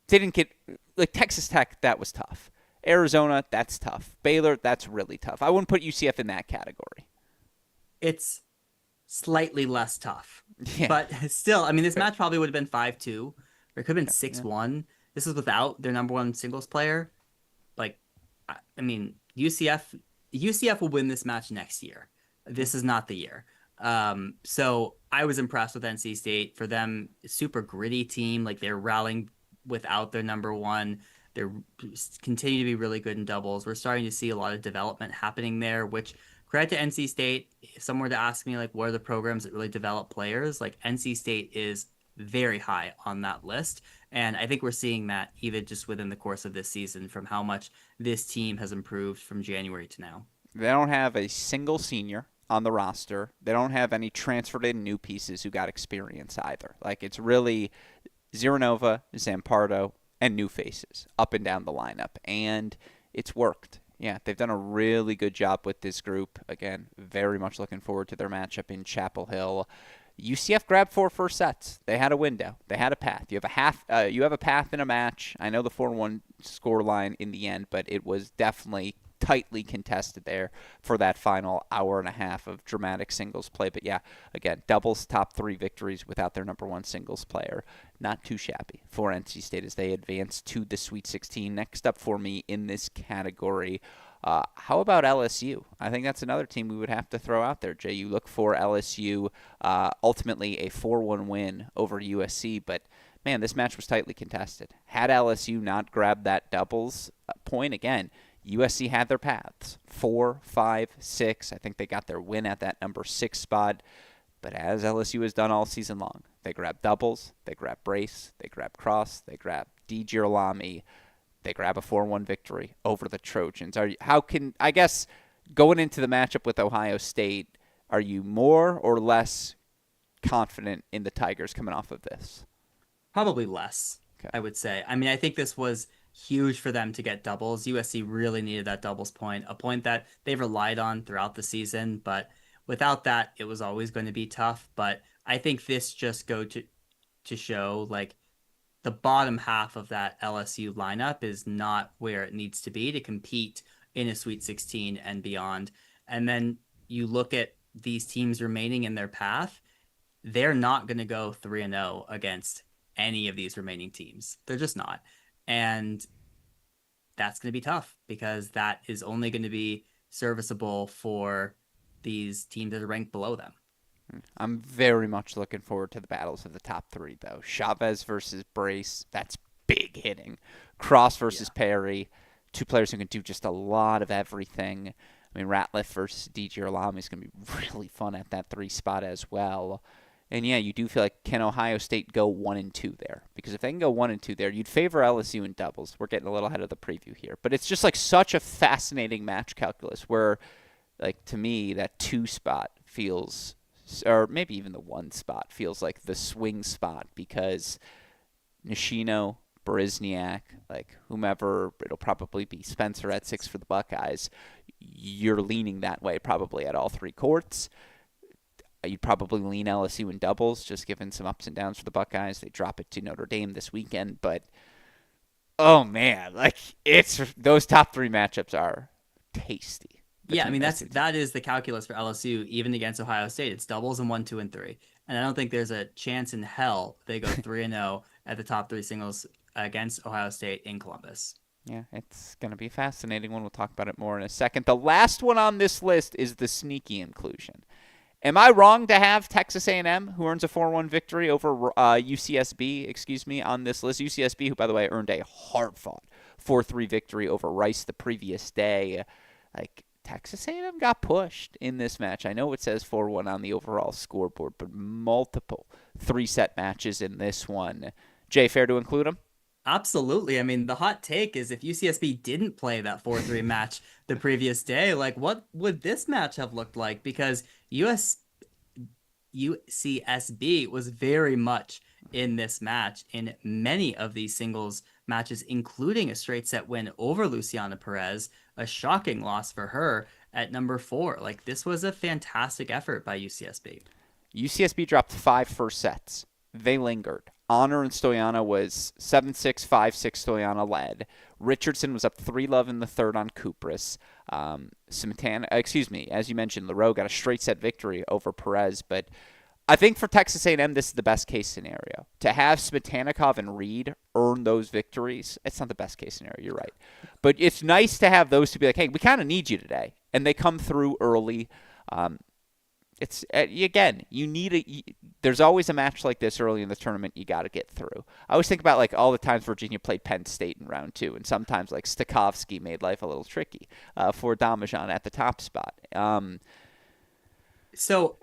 didn't get – Texas Tech, that was tough. Arizona, that's tough. Baylor, that's really tough. I wouldn't put UCF in that category. It's slightly less tough. Yeah. But still, I mean, this match probably would have been 5-2. Or it could have been 6-1. Yeah. This is without their number one singles player. UCF will win this match next year. This is not the year. So I was impressed with NC State. For them, super gritty team. They're rallying without their number one. They continue to be really good in doubles. We're starting to see a lot of development happening there, which credit to NC State. If someone were to ask me, what are the programs that really develop players? NC State is very high on that list. And I think we're seeing that even just within the course of this season from how much this team has improved from January to now. They don't have a single senior on the roster. They don't have any transferred in new pieces who got experience either. It's really Ziranova, Zampardo, and new faces up and down the lineup. And it's worked. Yeah, they've done a really good job with this group. Again, very much looking forward to their matchup in Chapel Hill. UCF grabbed 4 first sets. They had a window. They had a path. You have a path in a match. I know the 4-1 score line in the end, but it was definitely tightly contested there for that final hour and a half of dramatic singles play. But yeah, again, doubles top 3 victories without their number 1 singles player. Not too shabby for NC State as they advance to the Sweet 16. Next up for me in this category, how about LSU? I think that's another team we would have to throw out there. Jay, you look for LSU, ultimately a 4-1 win over USC, but man, this match was tightly contested. Had LSU not grabbed that doubles point, again, USC had their paths. 4, 5, 6. I think they got their win at that number 6 spot. But as LSU has done all season long, they grab doubles, they grab brace, they grab cross, they grab D. Girolami, they grab a 4-1 victory over the Trojans. I guess going into the matchup with Ohio State, are you more or less confident in the Tigers coming off of this? Probably less, Okay. I would say. I mean, I think this was huge for them to get doubles. USC really needed that doubles point, a point that they relied on throughout the season, but without that, it was always going to be tough. But I think this just go to show like the bottom half of that LSU lineup is not where it needs to be to compete in a Sweet 16 and beyond. And then you look at these teams remaining in their path, they're not going to go 3-0 against any of these remaining teams. They're just not. And that's going to be tough because that is only going to be serviceable for these teams that are ranked below them. I'm very much looking forward to the battles of the top 3, though. Chavez versus Brace, that's big hitting. Cross versus Perry, 2 players who can do just a lot of everything. I mean, Ratliff versus D. Girolami is going to be really fun at that 3 spot as well. And yeah, you do feel like, can Ohio State go 1-2 there? Because if they can go 1-2 there, you'd favor LSU in doubles. We're getting a little ahead of the preview here. But it's just like such a fascinating match calculus where, like, to me, that 2 spot feels, or maybe even the 1 spot feels like the swing spot because Nishino, Barizniak, like whomever, it'll probably be Spencer at 6 for the Buckeyes. You're leaning that way probably at all 3 courts. You'd probably lean LSU in doubles, just given some ups and downs for the Buckeyes. They drop it to Notre Dame this weekend, but oh man, like it's those top 3 matchups are tasty. Yeah, I mean that is the calculus for LSU even against Ohio State. It's doubles in 1, 2, and 3. And I don't think there's a chance in hell they go 3-0 at the top 3 singles against Ohio State in Columbus. Yeah, it's going to be a fascinating one. We'll talk about it more in a second. The last one on this list is the sneaky inclusion. Am I wrong to have Texas A&M, who earns a 4-1 victory over UCSB, on this list? UCSB, who, by the way, earned a hard-fought 4-3 victory over Rice the previous day. Like, Texas A&M got pushed in this match. I know it says 4-1 on the overall scoreboard, but multiple 3-set matches in this one. Jay, fair to include them? Absolutely. I mean, the hot take is if UCSB didn't play that 4-3 match the previous day, like what would this match have looked like? Because UCSB was very much in this match in many of these singles matches, including a straight set win over Luciana Perez, a shocking loss for her at number 4. Like this was a fantastic effort by UCSB. UCSB dropped 5 first sets. They lingered. Honor and Stoyana was 7-6, 5-6 Stoyana led. Richardson was up 3-love in the third on Kupris. As you mentioned, Leroux got a straight set victory over Perez. But I think for Texas A&M, this is the best case scenario. To have Smetanikov and Reed earn those victories, it's not the best case scenario, you're right. But it's nice to have those to be like, hey, we kind of need you today. And they come through early. It's again, there's always a match like this early in the tournament you got to get through. I always think about like all the times Virginia played Penn State in round 2, and sometimes like Stakhovsky made life a little tricky for Damajan at the top spot. So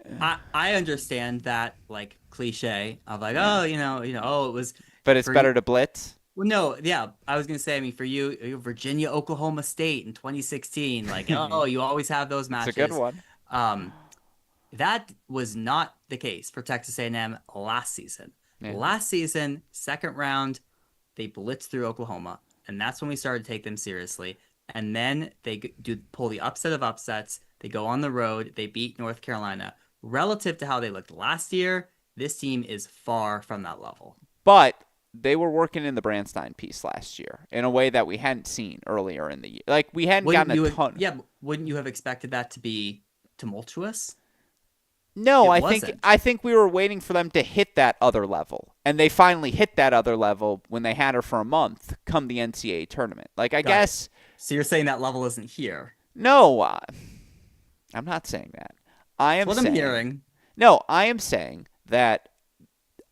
I understand that like cliche of like, oh, it was. But it's better to blitz. Well, no, yeah, I was gonna say, I mean, for you, Virginia, Oklahoma State in 2016, like, oh, you always have those matches. It's a good one. That was not the case for Texas A&M last season. Yeah. Last season, second round, they blitzed through Oklahoma, and that's when we started to take them seriously. And then they pull the upset of upsets. They go on the road. They beat North Carolina. Relative to how they looked last year, this team is far from that level. But they were working in the Brandstein piece last year in a way that we hadn't seen earlier in the year. Like, we hadn't gotten a ton. Yeah, wouldn't you have expected that to be tumultuous? No, It I wasn't. think we were waiting for them to hit that other level, and they finally hit that other level when they had her for a month come the NCAA tournament. Like, I Got it. guess So you're saying that level isn't here? no, I'm not saying that. I That's am what I'm saying hearing. no, I am saying that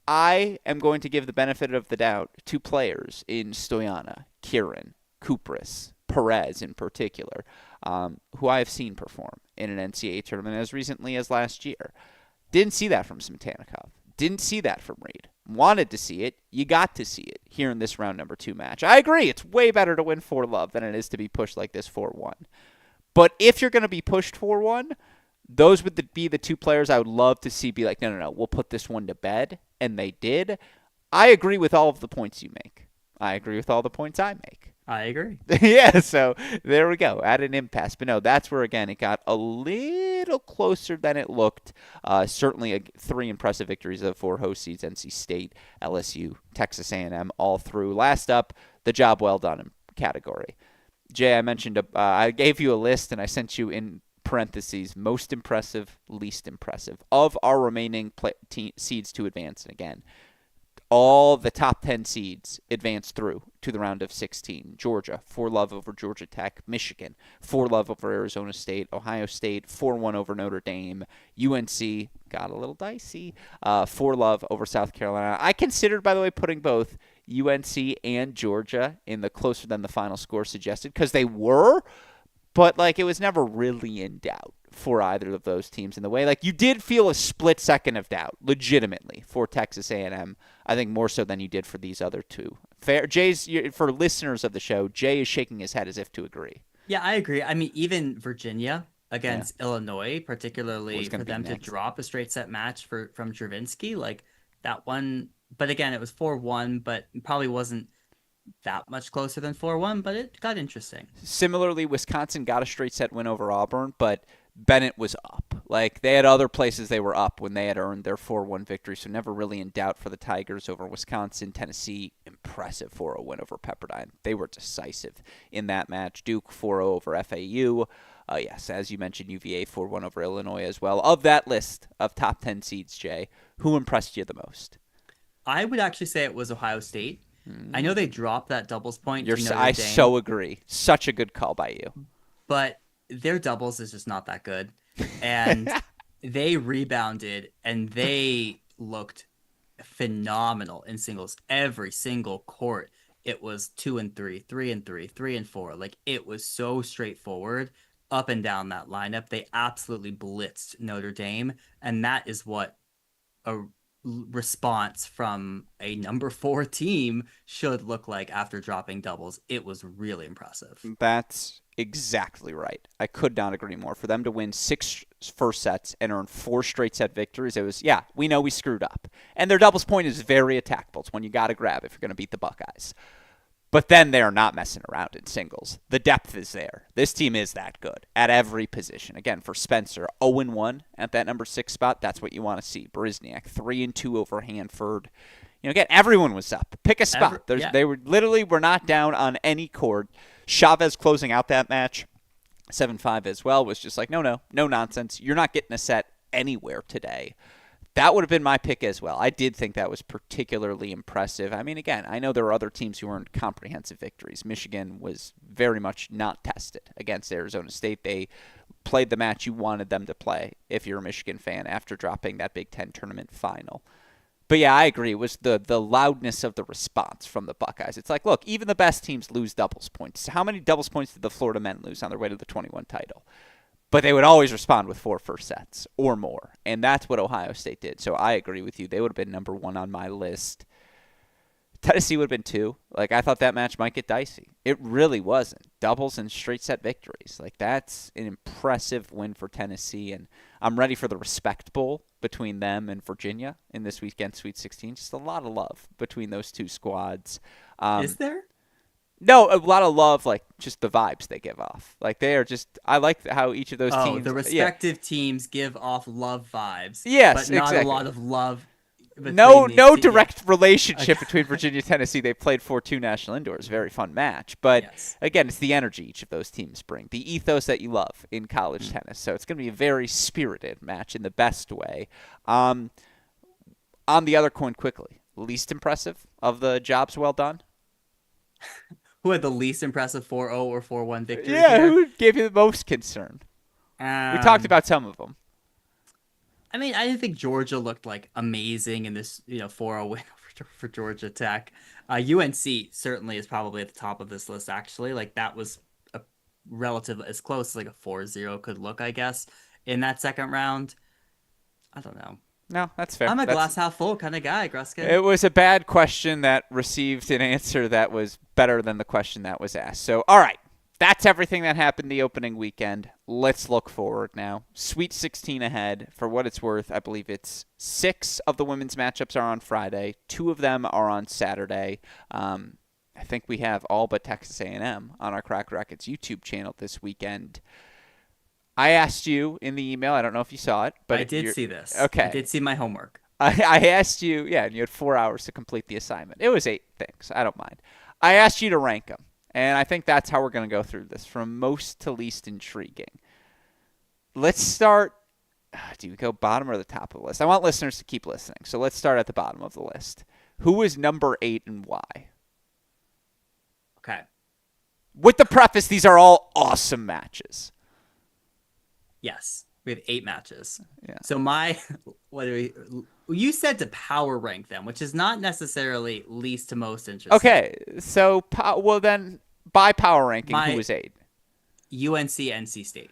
I am going to give the benefit of the doubt to players in Stoyana, Kieran, Kupris, Perez in particular, who I have seen perform in an NCAA tournament as recently as last year. Didn't see that from Smetanikov. Didn't see that from Reed. Wanted to see it. You got to see it here in this round number 2 match. I agree. It's way better to win 4-love than it is to be pushed like this 4-1. But if you're going to be pushed 4-1, those would be the two players I would love to see be like, no, no, no, we'll put this one to bed. And they did. I agree with all of the points you make. I agree with all the points I make. I agree. Yeah, so there we go. At an impasse. But no, that's where, again, it got a little closer than it looked. Certainly 3 impressive victories of 4 host seeds, NC State, LSU, Texas A&M, all through. Last up, the job well done category. Jay, I mentioned, I gave you a list, and I sent you in parentheses, most impressive, least impressive, of our remaining seeds to advance. And again, all the top 10 seeds advanced through to the round of 16. Georgia, 4-love over Georgia Tech. Michigan, 4-love over Arizona State. Ohio State, 4-1 over Notre Dame. UNC, got a little dicey, 4-love over South Carolina. I considered, by the way, putting both UNC and Georgia in the closer than the final score suggested, because they were, but like it was never really in doubt for either of those teams in the way. Like, you did feel a split second of doubt, legitimately, for Texas A&M. I think more so than you did for these other two. Fair, for listeners of the show, Jay is shaking his head as if to agree. Yeah, I agree. I mean, even Virginia Yeah, against Illinois, was particularly going for to be them to next. drop a straight set match from Dravinsky, like that one. But again, it was 4-1, but probably wasn't that much closer than 4-1, but it got interesting. Similarly, Wisconsin got a straight set win over Auburn, but Bennett was up. Like, they had other places they were up when they had earned their 4-1 victory, so never really in doubt for the Tigers over Wisconsin. Tennessee, impressive 4-0 win over Pepperdine. They were decisive in that match. Duke, 4-0 over FAU. Yes, as you mentioned, UVA 4-1 over Illinois as well. Of that list of top 10 seeds, Jay, who impressed you the most? I would actually say it was Ohio State. I know they dropped that doubles point to I Notre Dame, so agree. Such a good call by you. but their doubles is just not that good. And they rebounded and they looked phenomenal in singles. Every single court, it was 2-3, 3-3, 3-4. Like, it was so straightforward up and down that lineup. They absolutely blitzed Notre Dame, and that is what a response from a number 4 team should look like after dropping doubles. It was really impressive. That's exactly right. I could not agree more. For them to win 6 first sets and earn 4 straight set victories, it was, yeah, we know we screwed up. And their doubles point is very attackable. It's one you got to grab if you're going to beat the Buckeyes. But then they're not messing around in singles. The depth is there. This team is that good at every position. Again, for Spencer, 0-1 at that number 6 spot. That's what you want to see. Brizniak, 3-2 over Hanford. You know, again, everyone was up. Pick a spot. Yeah. They were not down on any court. Chavez closing out that match, 7-5 as well, was just like, no nonsense. You're not getting a set anywhere today. That would have been my pick as well. I did think that was particularly impressive. I mean, again, I know there were other teams who earned comprehensive victories. Michigan was very much not tested against Arizona State. They played the match you wanted them to play if you're a Michigan fan after dropping that Big Ten tournament final. But yeah, I agree. It was the loudness of the response from the Buckeyes. It's like, look, even the best teams lose doubles points. How many doubles points did the Florida men lose on their way to the 21 title? But they would always respond with 4 first sets or more. And that's what Ohio State did. So I agree with you. They would have been number 1 on my list. Tennessee would have been 2. Like, I thought that match might get dicey. It really wasn't. Doubles and straight set victories. Like, that's an impressive win for Tennessee. And I'm ready for the Respect Bowl between them and Virginia in this weekend Sweet 16. Just a lot of love between those two squads. Is there? No, a lot of love, like just the vibes they give off. Like, they are just, I like how each of those teams. The respective teams give off love vibes. Yes, but not exactly. a lot of love No, between these no two. Yeah. direct relationship Okay. between Virginia and Tennessee. They played 4-2 national indoors. Very fun match. But Yes. again, it's the energy each of those teams bring, the ethos that you love in college Mm. tennis. So it's going to be a very spirited match in the best way. Um, on the other coin, quickly, least impressive of the jobs well done? Who had the least impressive 4-0 or 4-1 victory Yeah, here? who gave you the most concern? We talked Um, about some of them. I mean, I didn't think Georgia looked like amazing in this, 4-0 win for Georgia Tech. UNC certainly is probably at the top of this list, actually. Like, that was a relative as close as like a 4-0 could look, I guess, in that second round. I don't know. No, that's fair. I'm a That's glass half full kind of guy, Gruskin. It was a bad question that received an answer that was better than the question that was asked. So, all right. That's everything that happened the opening weekend. Let's look forward now. Sweet 16 ahead. For what it's worth, I believe it's 6 of the women's matchups are on Friday. 2 of them are on Saturday. I think we have all but Texas A&M on our Crack Rackets YouTube channel this weekend. I asked you in the email. I don't know if you saw it, but I did see this. I okay. did see my homework. I asked you, yeah, and you had 4 hours to complete the assignment. It was 8 things. I don't mind. I asked you to rank them, and I think that's how we're going to go through this, from most to least intriguing. Let's start. Do we go bottom or the top of the list? I want listeners to keep listening, so let's start at the bottom of the list. Who is number 8 and why? Okay. With the preface, these are all awesome matches. Yes. We have 8 matches. Yeah. So what do you said to power rank them, which is not necessarily least to most interesting. Okay, so well then by power ranking, who was 8? UNC NC State.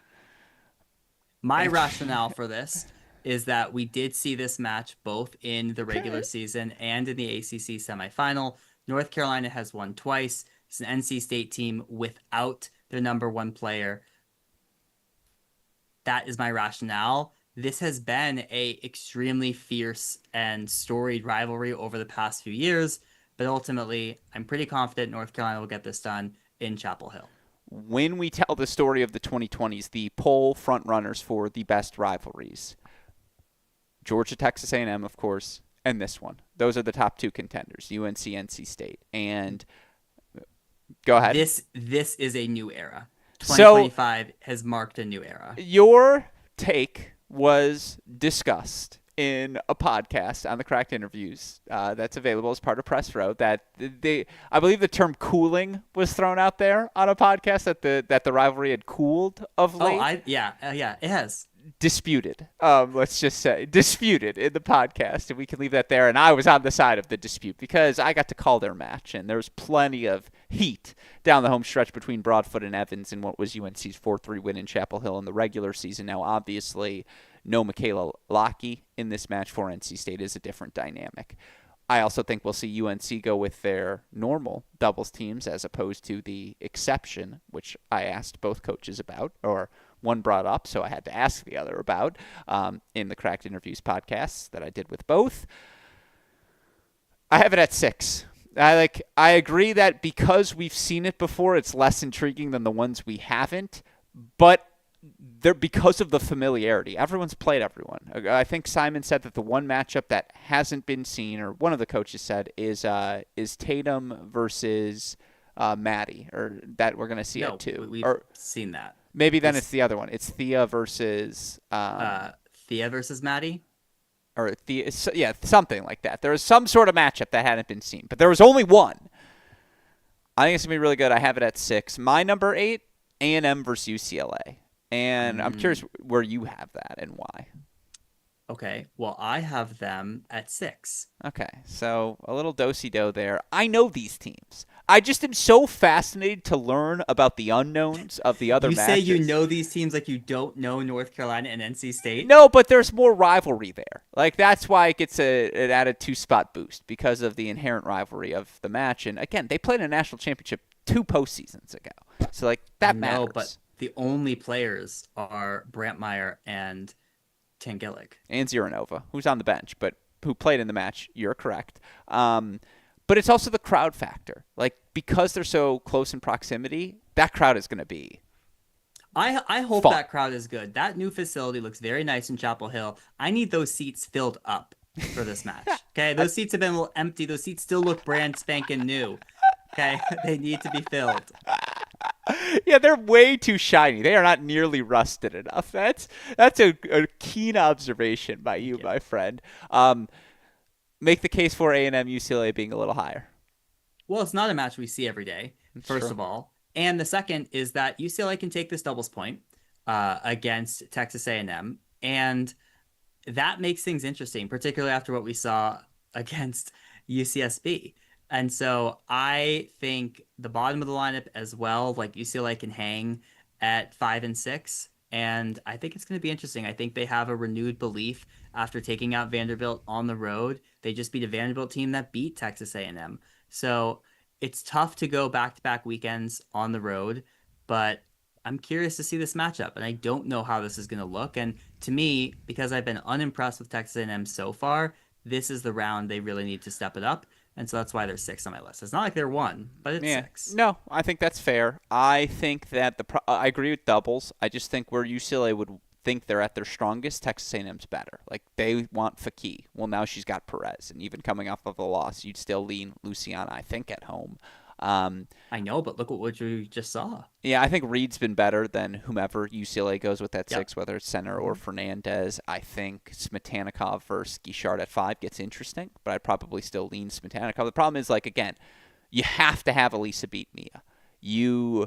My rationale for this is that we did see this match both in the regular season and in the ACC semifinal. North Carolina has won twice. It's an NC State team without their number 1 player. That is my rationale. This has been a extremely fierce and storied rivalry over the past few years, but ultimately, I'm pretty confident North Carolina will get this done in Chapel Hill. When we tell the story of the 2020s, the poll frontrunners for the best rivalries, Georgia, Texas A&M, of course, and this one. Those are the top 2 contenders, UNC, NC State. And go ahead. This is a new era. 2025 has marked a new era. Your take was discussed in a podcast on the Cracked Interviews that's available as part of Press Row. That I believe the term "cooling" was thrown out there on a podcast that the rivalry had cooled of late. Oh, yeah, it has. Disputed. Let's just say disputed in the podcast, and we can leave that there. And I was on the side of the dispute because I got to call their match, and there was plenty of heat down the home stretch between Broadfoot and Evans in what was UNC's 4-3 win in Chapel Hill in the regular season. Now, obviously, no Michaela Lockey in this match for NC State is a different dynamic. I also think we'll see UNC go with their normal doubles teams as opposed to the exception, which I asked both coaches about, or one brought up, so I had to ask the other about in the Cracked Interviews podcasts that I did with both. I have it at 6. I agree that because we've seen it before, it's less intriguing than the ones we haven't, but because of the familiarity. Everyone's played everyone. I think Simon said that the one matchup that hasn't been seen, or one of the coaches said, is Tatum versus Maddie, or that we're going to see it too. We've seen that. Maybe then it's the other one. It's Thea versus Thea versus Maddie, or Thea, yeah, something like that. There was some sort of matchup that hadn't been seen, but there was only one. I think it's gonna be really good. I have it at 6. My number 8, A&M versus UCLA, and I'm curious where you have that and why. Okay, well, I have them at 6. Okay, so a little do-si-do there. I know these teams. I just am so fascinated to learn about the unknowns of the other matches. You say you know these teams like you don't know North Carolina and NC State? No, but there's more rivalry there. Like, that's why it gets an added 2-spot boost, because of the inherent rivalry of the match. And, again, they played a national championship 2 postseasons ago. So, like, that matters. No, but the only players are Brantmeyer and Tangillick. And Ziranova, who's on the bench, but who played in the match. You're correct. But it's also the crowd factor. Like, because they're so close in proximity, that crowd is going to be I hope fun. that crowd is good. That new facility looks very nice in Chapel Hill. I need those seats filled up for this match. Okay, those seats have been a little empty. Those seats still look brand spanking new. Okay, they need to be filled. Yeah, they're way too shiny. They are not nearly rusted enough. That's a keen observation by Thank you, you. my friend. Um, Make the case for A&M UCLA being a little higher. Well, it's not a match we see every day, That's first true. of all. And the second is that UCLA can take this doubles point against Texas A&M, and that makes things interesting, particularly after what we saw against UCSB. And so I think the bottom of the lineup as well, like UCLA can hang at 5 and 6. And I think it's going to be interesting. I think they have a renewed belief after taking out Vanderbilt on the road. They just beat a Vanderbilt team that beat Texas A&M. So it's tough to go back-to-back weekends on the road, but I'm curious to see this matchup, and I don't know how this is going to look. And to me, because I've been unimpressed with Texas A&M so far, this is the round they really need to step it up, and so that's why they're 6 on my list. It's not like they're 1, but it's Yeah. 6. No, I think that's fair. I think that I agree with doubles. I just think where UCLA would think they're at their strongest, Texas A&M's better. Like they want Faki. Well, now she's got Perez, and even coming off of a loss, you'd still lean Luciana, I think, at home. Um, I know, but look at what you just saw. yeah, I think Reed's been better than whomever UCLA goes with at Yep. 6, whether it's center or Mhm. Fernandez. I think Smetanikov versus Guichard at 5 gets interesting, but I'd probably still lean Smetanikov. The problem is, like, again, you have to have Elisa beat Mia. You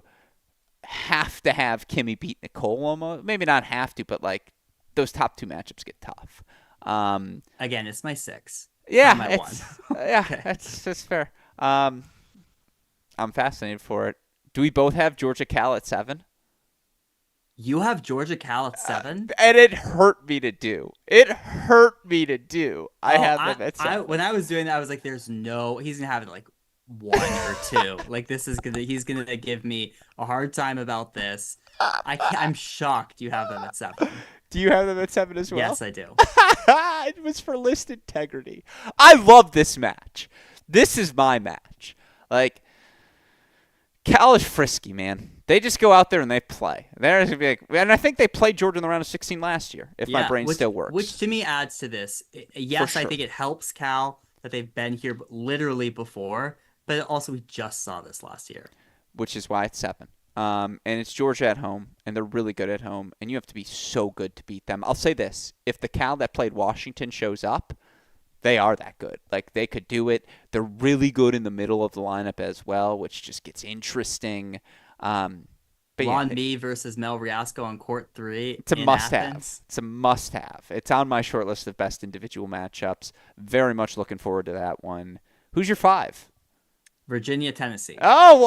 have to have Kimmy beat Nicole almost. Maybe not have to, but, like, those top two matchups get tough. Um, Again, it's my 6, not yeah, my 1. it's yeah, Okay. that's fair. I'm fascinated for it. Do we both have Georgia Cal at 7? You have Georgia Cal at 7? And it hurt me to do. It hurt me to do. I Oh, have them at when 7. I was doing that, I was like, there's no, he's gonna have it like 1 or 2. Like he's gonna give me a hard time about this. I'm shocked you have them at 7. Do you have them at 7 as well? Yes, I do. It was for list integrity. I love this match. This is my match. Like, Cal is frisky, man. They just go out there and they play. They're gonna be like, and I think they played Georgia in the round of 16 last year, if my Yeah, brain still works. which to me adds to this. For Yes, I sure. think it helps Cal that they've been here literally before, but also we just saw this last year. Which is why it's 7. And it's Georgia at home, and they're really good at home, and you have to be so good to beat them. I'll say this: if the Cal that played Washington shows up, they are that good. Like they could do it. They're really good in the middle of the lineup as well, which just gets interesting. Um, but yeah, Lon Me versus Mel Riasco on court 3 it's a in must-have. Athens. It's a must-have. It's on my short list of best individual matchups. Very much looking forward to that one. Who's your 5? Virginia, Tennessee. Oh,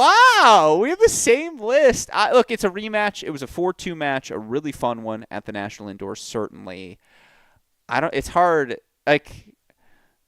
wow. We have the same list. Look, it's a rematch. It was a 4-2 match, a really fun one at the National Indoor, certainly. It's hard. Like,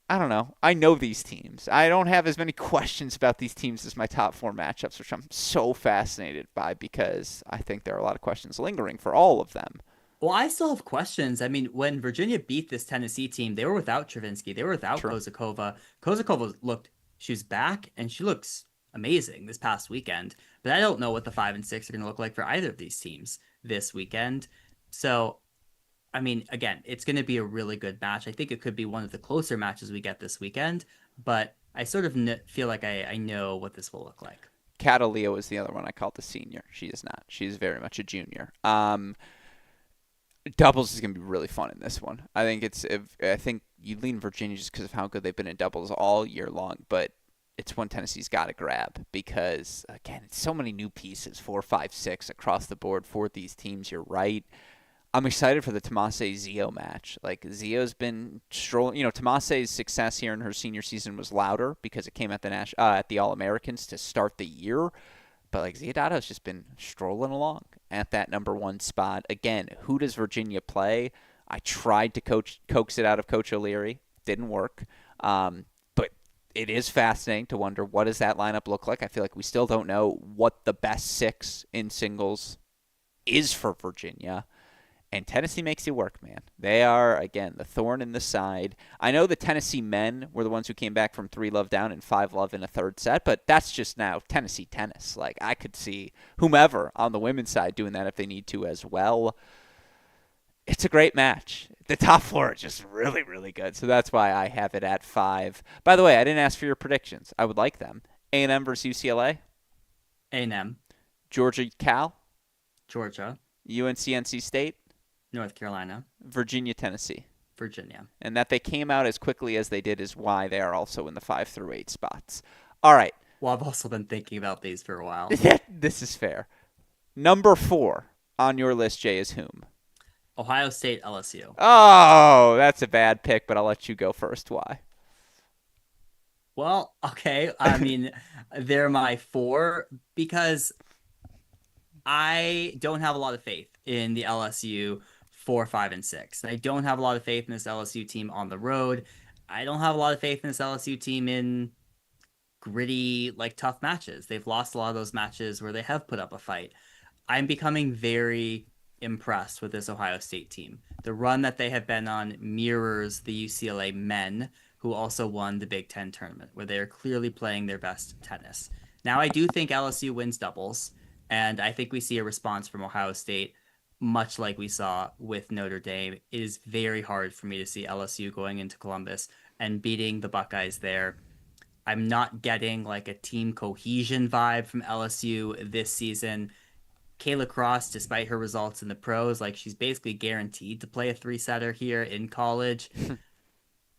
I don't know. I know these teams. I don't have as many questions about these teams as my top 4 matchups, which I'm so fascinated by because I think there are a lot of questions lingering for all of them. Well, I still have questions. I mean, when Virginia beat this Tennessee team, they were without Travinsky. They were without True. Kozakova. Kozakova looked, she was back, and she looks amazing this past weekend. But I don't know what the 5 and 6 are going to look like for either of these teams this weekend. So, I mean, again, it's going to be a really good match. I think it could be one of the closer matches we get this weekend. But I sort of feel like I know what this will look like. Cataleo is the other one I called the senior. She is not. She's very much a junior. Doubles is going to be really fun in this one. I think you lean Virginia just because of how good they've been in doubles all year long, but it's one Tennessee's got to grab because again, it's so many new pieces, 4, 5, 6 across the board for these teams. You're right. I'm excited for the Tomase Zio match. Like Zio's been strolling. Tomase's success here in her senior season was louder because it came at the All Americans to start the year. But like Ziodato's just been strolling along at that number 1 spot. Again, who does Virginia play? I tried to coax it out of Coach O'Leary. Didn't work. But it is fascinating to wonder what does that lineup look like. I feel like we still don't know what the best 6 in singles is for Virginia. And Tennessee makes it work, man. They are, again, the thorn in the side. I know the Tennessee men were the ones who came back from 3-love down and 5-love in a third set, but that's just now Tennessee tennis. Like, I could see whomever on the women's side doing that if they need to as well. It's a great match. The top four are just really, really good. So that's why I have it at 5. By the way, I didn't ask for your predictions. I would like them. A&M versus UCLA, A&M, Georgia Cal, Georgia, UNC NC State, North Carolina, Virginia Tennessee. Virginia. And that they came out as quickly as they did is why they are also in the 5 through 8 spots. All right. Well, I've also been thinking about these for a while. This is fair. Number 4 on your list, Jay, is whom? Ohio State, LSU. Oh, that's a bad pick, but I'll let you go first. Why? Well, okay. I mean, they're my 4 because I don't have a lot of faith in the LSU 4, 5, and 6. I don't have a lot of faith in this LSU team on the road. I don't have a lot of faith in this LSU team in gritty, like tough matches. They've lost a lot of those matches where they have put up a fight. I'm becoming very impressed with this Ohio State team. The run that they have been on mirrors the UCLA men, who also won the Big Ten tournament, where they are clearly playing their best tennis. Now, I do think LSU wins doubles, and I think we see a response from Ohio State, much like we saw with Notre Dame. It is very hard for me to see LSU going into Columbus and beating the Buckeyes there. I'm not getting like a team cohesion vibe from LSU this season. Kayla Cross, despite her results in the pros, like she's basically guaranteed to play a 3-setter here in college.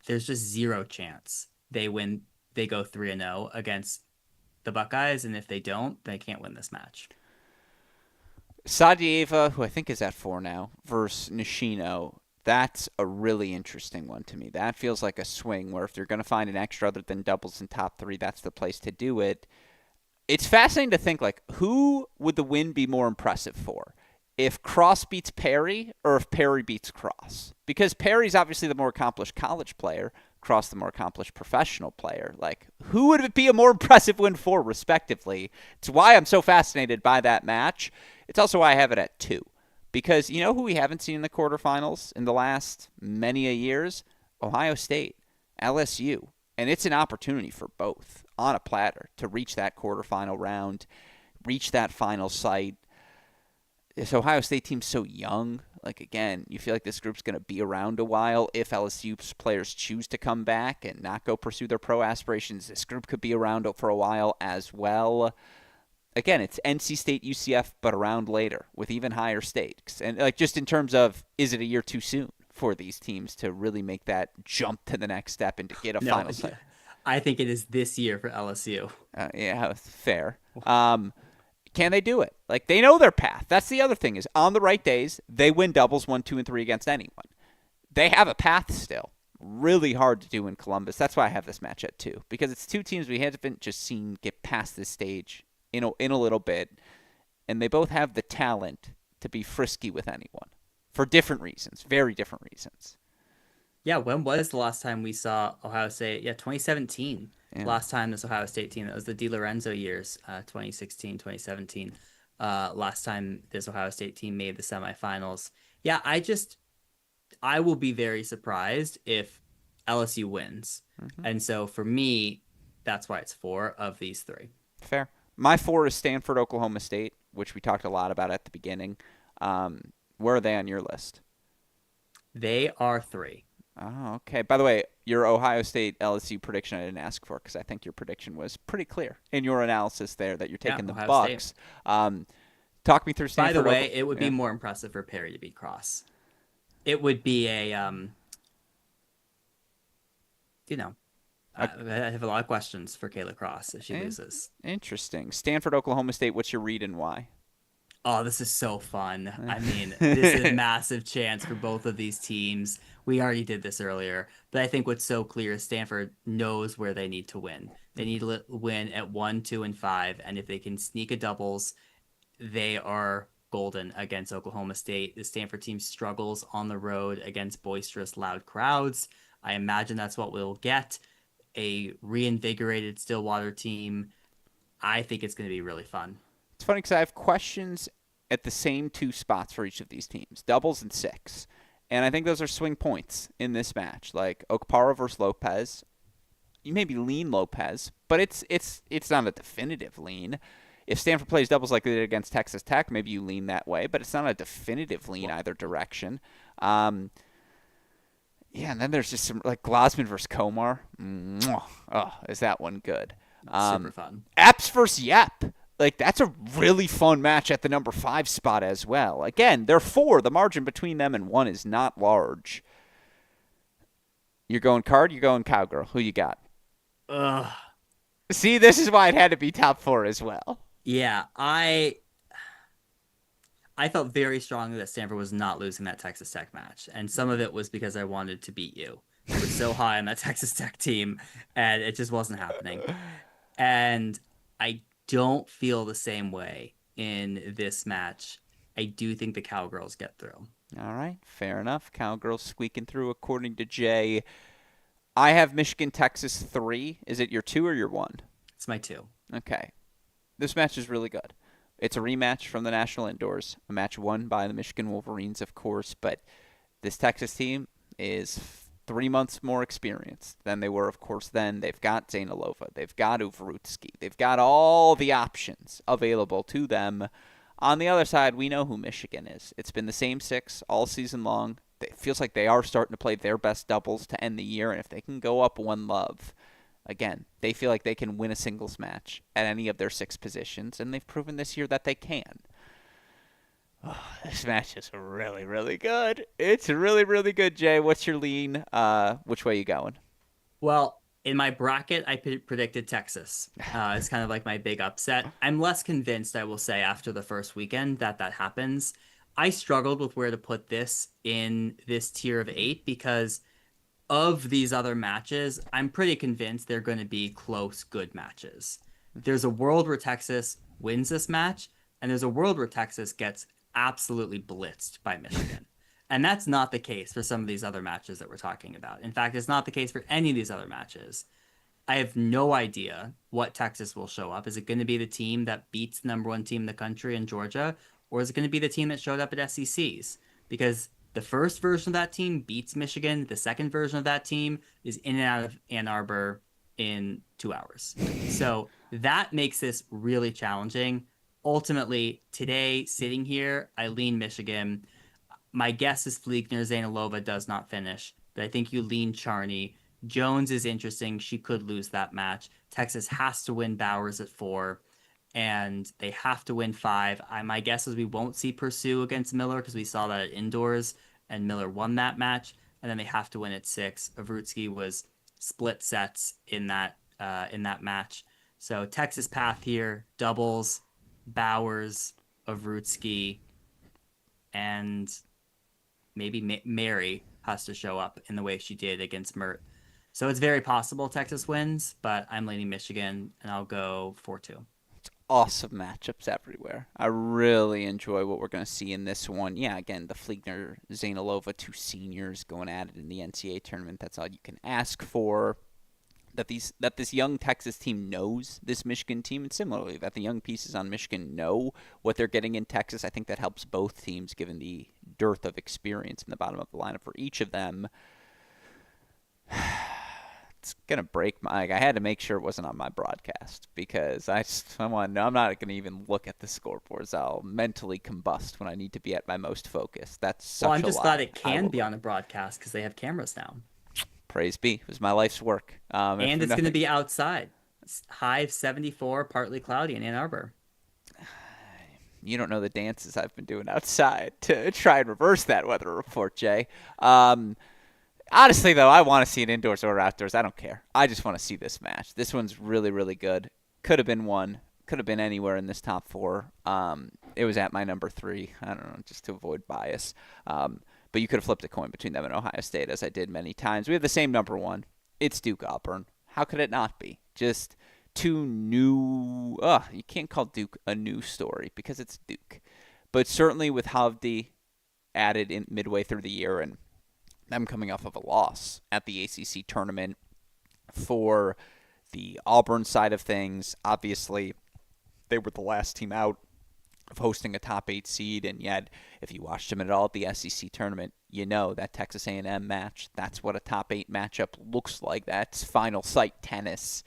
There's just zero chance they win. They go 3-0 against the Buckeyes, and if they don't, they can't win this match. Sadieva, who I think is at 4 now, versus Nishino. That's a really interesting one to me. That feels like a swing where if you're going to find an extra other than doubles in top 3, that's the place to do it. It's fascinating to think, like, who would the win be more impressive for? If Cross beats Perry or if Perry beats Cross? Because Perry's obviously the more accomplished college player, Cross the more accomplished professional player. Like, who would it be a more impressive win for, respectively? It's why I'm so fascinated by that match. It's also why I have it at 2. Because you know who we haven't seen in the quarterfinals in the last many a years? Ohio State, LSU. And it's an opportunity for both on a platter to reach that quarterfinal round, reach that final site. This Ohio State team's so young. Like, again, you feel like this group's going to be around a while. If LSU's players choose to come back and not go pursue their pro aspirations, this group could be around for a while as well. Again, it's NC State, UCF, but around later with even higher stakes. And like just in terms of, is it a year too soon for these teams to really make that jump to the next step and to get a final set? I think it is this year for LSU. Yeah, fair. Can they do it? Like, they know their path. That's the other thing is on the right days, they win doubles 1, 2, and 3 against anyone. They have a path still. Really hard to do in Columbus. That's why I have this match at 2, because it's 2 teams we haven't just seen get past this stage in a little bit, and they both have the talent to be frisky with anyone for different reasons, very different reasons. Yeah, when was the last time we saw Ohio State? Yeah, 2017. Yeah. Last time this Ohio State team, that was the DiLorenzo years, 2016, 2017. Last time this Ohio State team made the semifinals. Yeah, I will be very surprised if LSU wins. Mm-hmm. And so for me, that's why it's 4 of these 3. Fair. My 4 is Stanford, Oklahoma State, which we talked a lot about at the beginning. Where are they on your list? They are 3. Oh, okay. By the way, your Ohio State LSU prediction I didn't ask for because I think your prediction was pretty clear in your analysis there that you're taking the Ohio Bucks. Talk me through Stanford. By the way, it would be more impressive for Perry to beat Cross. It would be a, I have a lot of questions for Kayla Cross if she loses. Interesting. Stanford, Oklahoma State, what's your read and why? Oh, this is so fun. I mean, this is a massive chance for both of these teams. We already did this earlier, but I think what's so clear is Stanford knows where they need to win. They need to win at 1, 2, and 5, and if they can sneak a doubles, they are golden against Oklahoma State. The Stanford team struggles on the road against boisterous, loud crowds. I imagine that's what we'll get. A reinvigorated Stillwater team. I think it's going to be really fun. It's funny because I have questions at the same 2 spots for each of these teams, doubles and 6. And I think those are swing points in this match. Like Okpara versus Lopez. You maybe lean Lopez, but it's not a definitive lean. If Stanford plays doubles like they did against Texas Tech, maybe you lean that way, but it's not a definitive lean either direction. Yeah, and then there's just some like Glasman versus Komar. Mwah. Oh, is that one good? Super fun. Apps versus Yep. Like, that's a really fun match at the number 5 spot as well. Again, they're 4. The margin between them and 1 is not large. You're going card, you're going cowgirl. Who you got? Ugh. See, this is why it had to be top 4 as well. Yeah, I felt very strongly that Stanford was not losing that Texas Tech match. And some of it was because I wanted to beat you. I was so high on that Texas Tech team, and it just wasn't happening. And I don't feel the same way in this match. I do think the Cowgirls get through. All right, fair enough. Cowgirls squeaking through according to Jay. I have Michigan, Texas 3. Is it your 2 or your 1? It's my 2. Okay. This match is really good. It's a rematch from the National Indoors, a match won by the Michigan Wolverines, of course, but this Texas team is 3 months more experienced than they were, of course, then. They've got Zainalova. They've got Uvrutsky. They've got all the options available to them. On the other side, we know who Michigan is. It's been the same 6 all season long. It feels like they are starting to play their best doubles to end the year, and if they can go up 1-love, again, they feel like they can win a singles match at any of their 6 positions, and they've proven this year that they can. Oh, this match is really, really good. It's really, really good, Jay. What's your lean? Which way you going? Well, in my bracket, I predicted Texas. It's kind of like my big upset. I'm less convinced, I will say, after the first weekend that happens. I struggled with where to put this in this tier of 8 because of these other matches, I'm pretty convinced they're going to be close, good matches. There's a world where Texas wins this match, and there's a world where Texas gets absolutely blitzed by Michigan. And that's not the case for some of these other matches that we're talking about. In fact, it's not the case for any of these other matches. I have no idea what Texas will show up. Is it going to be the team that beats the number 1 team in the country in Georgia? Or is it going to be the team that showed up at SECs? Because the first version of that team beats Michigan. The second version of that team is in and out of Ann Arbor in 2 hours. So that makes this really challenging. Ultimately, today, sitting here, I lean Michigan. My guess is Fleekner. Zainalova does not finish, but I think you lean Charney. Jones is interesting. She could lose that match. Texas has to win Bowers at 4, and they have to win 5. My guess is we won't see Pursue against Miller because we saw that at indoors, and Miller won that match. And then they have to win at 6. Avrutsky was split sets in that match. So Texas path here: doubles, Bowers, Avrutsky, and maybe Mary has to show up in the way she did against Mert. So it's very possible Texas wins, but I'm leaning Michigan, and I'll go 4-2. Awesome matchups everywhere. I really enjoy what we're going to see in this one. Yeah, again, the Fleekner, Zainalova, 2 seniors going at it in the NCAA tournament. That's all you can ask for. That this young Texas team knows this Michigan team, and similarly, that the young pieces on Michigan know what they're getting in Texas. I think that helps both teams, given the dearth of experience in the bottom of the lineup for each of them. It's gonna break my. I had to make sure it wasn't on my broadcast because I want to know. I'm not gonna even look at the scoreboards. I'll mentally combust when I need to be at my most focused. That's such a I'm just lie. glad it can be on the broadcast because they have cameras now. Praise be. It was my life's work. And it's going to be outside. It's high of 74, partly cloudy in Ann Arbor. You don't know the dances I've been doing outside to try and reverse that weather report, Jay. Honestly, though, I want to see it indoors or outdoors. I don't care. I just want to see this match. This one's really, really good. Could have been 1. Could have been anywhere in this top 4. It was at my number 3. I don't know, just to avoid bias. But you could have flipped a coin between them and Ohio State, as I did many times. We have the same number 1. It's Duke Auburn. How could it not be? Just 2 new. You can't call Duke a new story because it's Duke. But certainly with Havdi added in midway through the year and them coming off of a loss at the ACC tournament for the Auburn side of things, obviously they were the last team out of hosting a top 8 seed, and yet if you watched them at all at the SEC tournament, you know that Texas A&M match, that's what a top 8 matchup looks like. That's final sight tennis.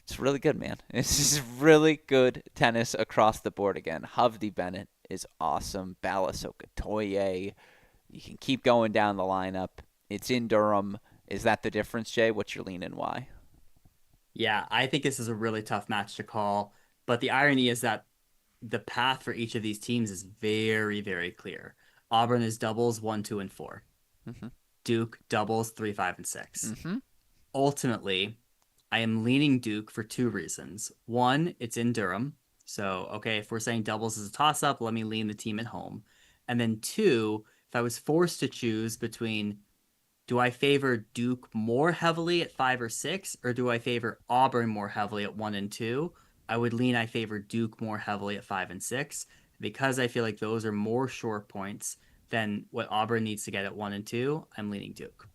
It's really good, man. This is really good tennis across the board again. Hovde Bennett is awesome. Balas Okotoye. You can keep going down the lineup. It's in Durham. Is that the difference, Jay? What's your lean and why? Yeah, I think this is a really tough match to call. But the irony is that the path for each of these teams is very, very clear. Auburn is doubles 1, 2, and 4. Mm-hmm. Duke doubles 3, 5, and 6. Mm-hmm. Ultimately, I am leaning Duke for two reasons. One, it's in Durham. So, okay, if we're saying doubles is a toss up, let me lean the team at home. And then two, if I was forced to choose between do I favor Duke more heavily at 5 or 6, or do I favor Auburn more heavily at 1 and 2? I would lean I favor Duke more heavily at 5 and 6 because I feel like those are more short points than what Auburn needs to get at 1 and 2. I'm leaning Duke.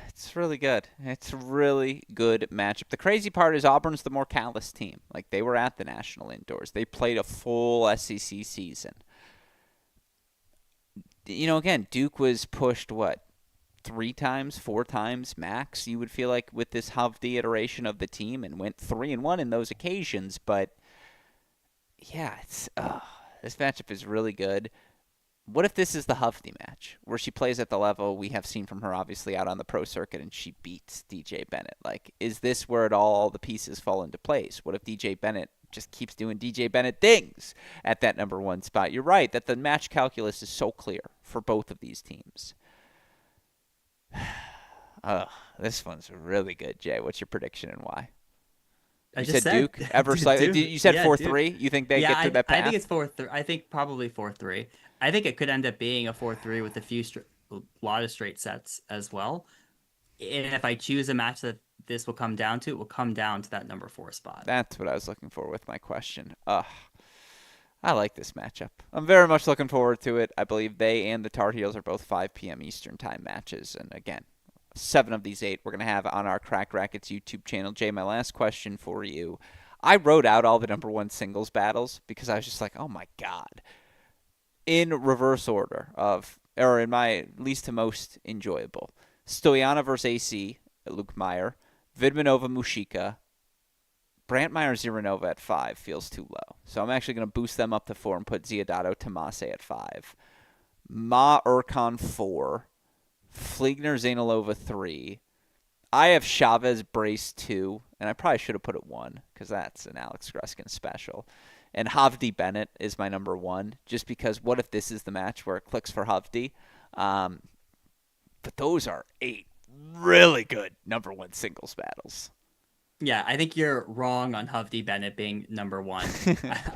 It's really good. It's a really good matchup. The crazy part is Auburn's the more callous team. Like, they were at the national indoors. They played a full SEC season. Again, Duke was pushed, what, 3 times, 4 times max, you would feel like, with this Hovde iteration of the team, and went 3-1 in those occasions. But, yeah, this matchup is really good. What if this is the Hovde match, where she plays at the level we have seen from her, obviously, out on the pro circuit, and she beats DJ Bennett? Like, is this where all the pieces fall into place? What if DJ Bennett just keeps doing DJ Bennett things at that number one spot? You're right that the match calculus is so clear for both of these teams. This one's really good, Jay. What's your prediction and why? I You just said said Duke ever slightly. Duke. You said Yeah, 4-3. Duke. You think they Yeah, get through that path? I think it's 4-3. I think probably 4-3. I think it could end up being a 4-3 with a lot of straight sets as well. And if I choose a match that this will come down to, it will come down to that number 4 spot. That's what I was looking for with my question. I like this matchup. I'm very much looking forward to it. I believe they and the Tar Heels are both 5 p.m. Eastern time matches. And again, 7 of these 8 we're going to have on our Crack Rackets YouTube channel. Jay, my last question for you. I wrote out all the number one singles battles because I was just like, oh my God. In reverse order or in my least to most enjoyable. Stoyana versus AC, Luke Meyer. Vidmanova, Mushika. Brantmeyer, Ziranova at 5 feels too low. So I'm actually going to boost them up to 4 and put Ziodato, Tomase at 5. Ma Urkan 4. Fligner, Zainalova 3. I have Chavez, Brace 2, and I probably should have put it 1 because that's an Alex Gruskin special. And Hovde Bennett is my number 1, just because what if this is the match where it clicks for Hovde? But those are 8 really good number 1 singles battles. Yeah, I think you're wrong on Hovde Bennett being number 1.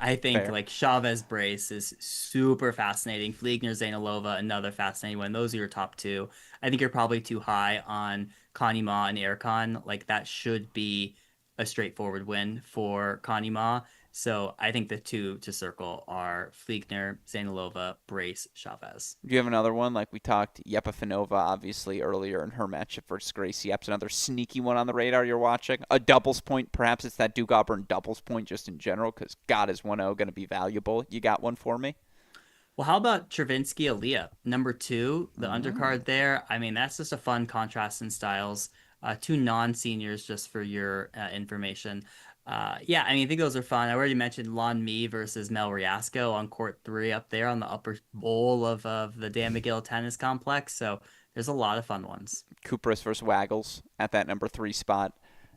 I think Fair. like Chavez Brace is super fascinating. Fliegner Zainalova, another fascinating one. Those are your top 2. I think you're probably too high on Connie Ma and Erkan. Like that should be a straightforward win for Connie Ma. So I think the 2 to circle are Fliegner, Zainalova, Brace, Chavez. Do you have another one? Like we talked, Yepafinova, obviously, earlier in her matchup versus Gracie Epps. Another sneaky one on the radar you're watching. A doubles point. Perhaps it's that Duke Auburn doubles point just in general because God is 1-0 going to be valuable. You got one for me? Well, how about Travinsky Aaliyah, number 2, the undercard there? I mean, that's just a fun contrast in styles. 2 non-seniors, just for your information. Yeah, I mean, I think those are fun. I already mentioned Lon Me versus Mel Riasco on court 3 up there on the upper bowl of the Dan McGill Tennis Complex. So there's a lot of fun ones. Kupras versus Waggles at that number 3 spot.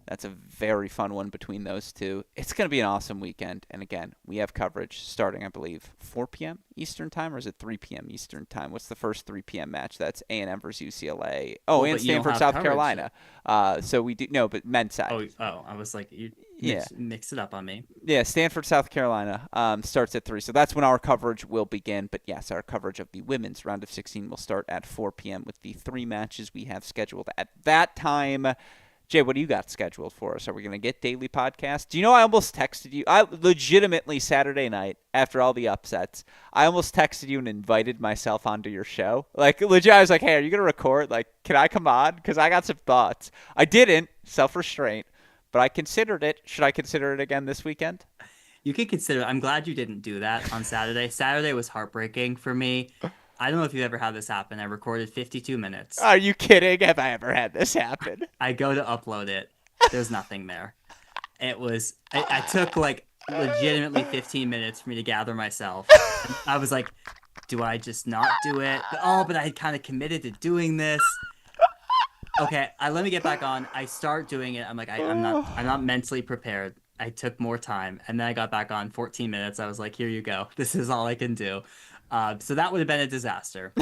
That's a very fun one between those two. It's going to be an awesome weekend. And again, we have coverage starting, I believe, 4 p.m. Eastern time, or is it 3 p.m. Eastern time? What's the first 3 p.m. match? That's A&M versus UCLA. Oh, Well, and but you don't Stanford, have South coverage. Carolina. So we do, no, but men's side. Oh, I was like, you Yeah. mix it up on me. Yeah, Stanford, South Carolina starts at 3. So that's when our coverage will begin. But yes, our coverage of the women's round of 16 will start at 4 p.m. with the 3 matches we have scheduled at that time. Jay, what do you got scheduled for us? Are we going to get daily podcasts? Do you know I almost texted you? I legitimately, Saturday night, after all the upsets, I almost texted you and invited myself onto your show. Like, legit, I was like, hey, are you going to record? Like, can I come on? Because I got some thoughts. I didn't, self-restraint, but I considered it. Should I consider it again this weekend? You can consider. I'm glad you didn't do that on Saturday. Saturday was heartbreaking for me. I don't know if you've ever had this happen. I recorded 52 minutes. Are you kidding? Have I ever had this happen? I go to upload it. There's nothing there. I took like legitimately 15 minutes for me to gather myself. And I was like, do I just not do it? But I had kind of committed to doing this. Okay, let me get back on. I start doing it. I'm like, I'm not mentally prepared. I took more time, and then I got back on 14 minutes. I was like, here you go. This is all I can do. So that would have been a disaster.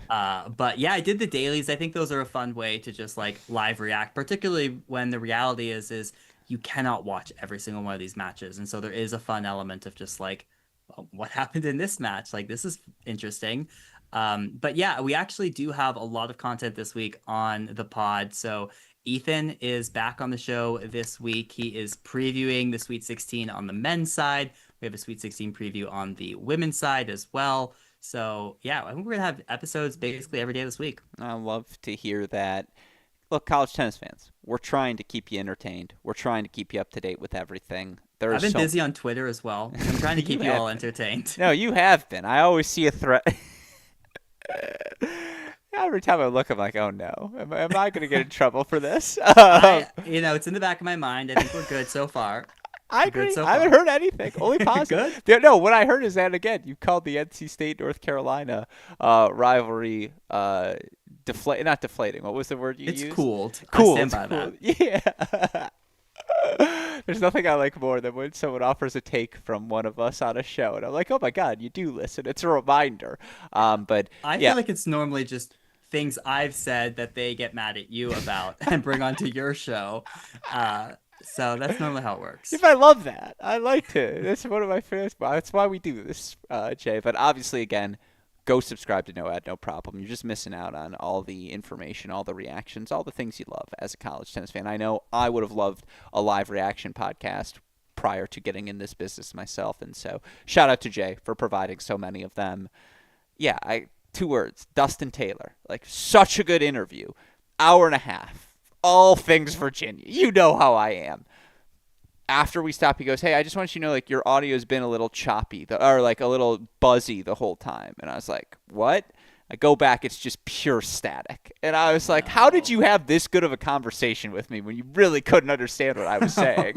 But yeah, I did the dailies. I think those are a fun way to just like live react, particularly when the reality is you cannot watch every single one of these matches, and so there is a fun element of just like, well, what happened in this match? Like this is interesting. But yeah, we actually do have a lot of content this week on the pod. So Ethan is back on the show this week. He is previewing the Sweet 16 on the men's side. We have a Sweet 16 preview on the women's side as well. So yeah, I think we're gonna have episodes basically every day this week. I love to hear that. Look, college tennis fans, we're trying to keep you entertained. We're trying to keep you up to date with everything. I've been busy on Twitter as well. I'm trying to keep you all entertained. No, you have been. I always see a threat. Every time I look, I'm like, oh no, am I going to get in trouble for this? It's in the back of my mind. I think we're good so far. I agree. I haven't heard anything. Only positive. No, what I heard is that, again, you called the NC State North Carolina rivalry not deflating. What was the word you used? It's cooled. Cool. I stand by that. Yeah. There's nothing I like more than when someone offers a take from one of us on a show, and I'm like, oh my god, you do listen. It's a reminder. But I feel like it's normally just things I've said that they get mad at you about and bring onto your show. So that's normally how it works. I love that. I like to. That's one of my favorites. That's why we do this, Jay. But obviously, again, go subscribe to No Ad, No Problem. You're just missing out on all the information, all the reactions, all the things you love as a college tennis fan. I know I would have loved a live reaction podcast prior to getting in this business myself. And so shout out to Jay for providing so many of them. Yeah, 2 words, Dustin Taylor. Like, such a good interview. Hour and a half. All things Virginia. You know how I am. After we stop, he goes, hey, I just want you to know, like, your audio's been a little choppy, or like a little buzzy the whole time. And I was like, what? I go back, it's just pure static. And I was like, how did you have this good of a conversation with me when you really couldn't understand what I was saying?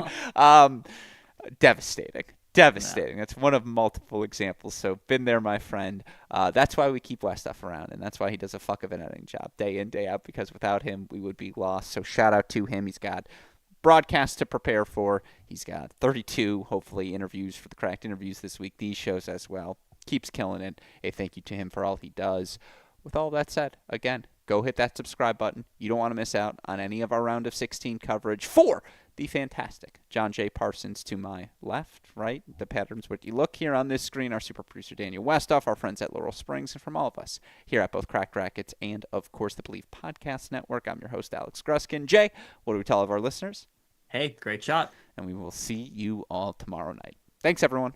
Devastating. Devastating. That's one of multiple examples. So been there, my friend. That's why we keep Westoff around, and that's why he does a fuck of an editing job day in, day out, because without him, we would be lost. So shout out to him. He's got broadcasts to prepare for. He's got 32, hopefully, interviews for the Cracked Interviews this week. These shows as well. Keeps killing it. A thank you to him for all he does. With all that said, again, go hit that subscribe button. You don't want to miss out on any of our round of 16 coverage for the fantastic John J. Parsons to my left, right? The patterns what you look here on this screen. Our super producer Daniel Westoff, our friends at Laurel Springs, and from all of us here at both Cracked Rackets and, of course, the Believe Podcast Network. I'm your host, Alex Gruskin. Jay, what do we tell all of our listeners? Hey, great shot. And we will see you all tomorrow night. Thanks, everyone.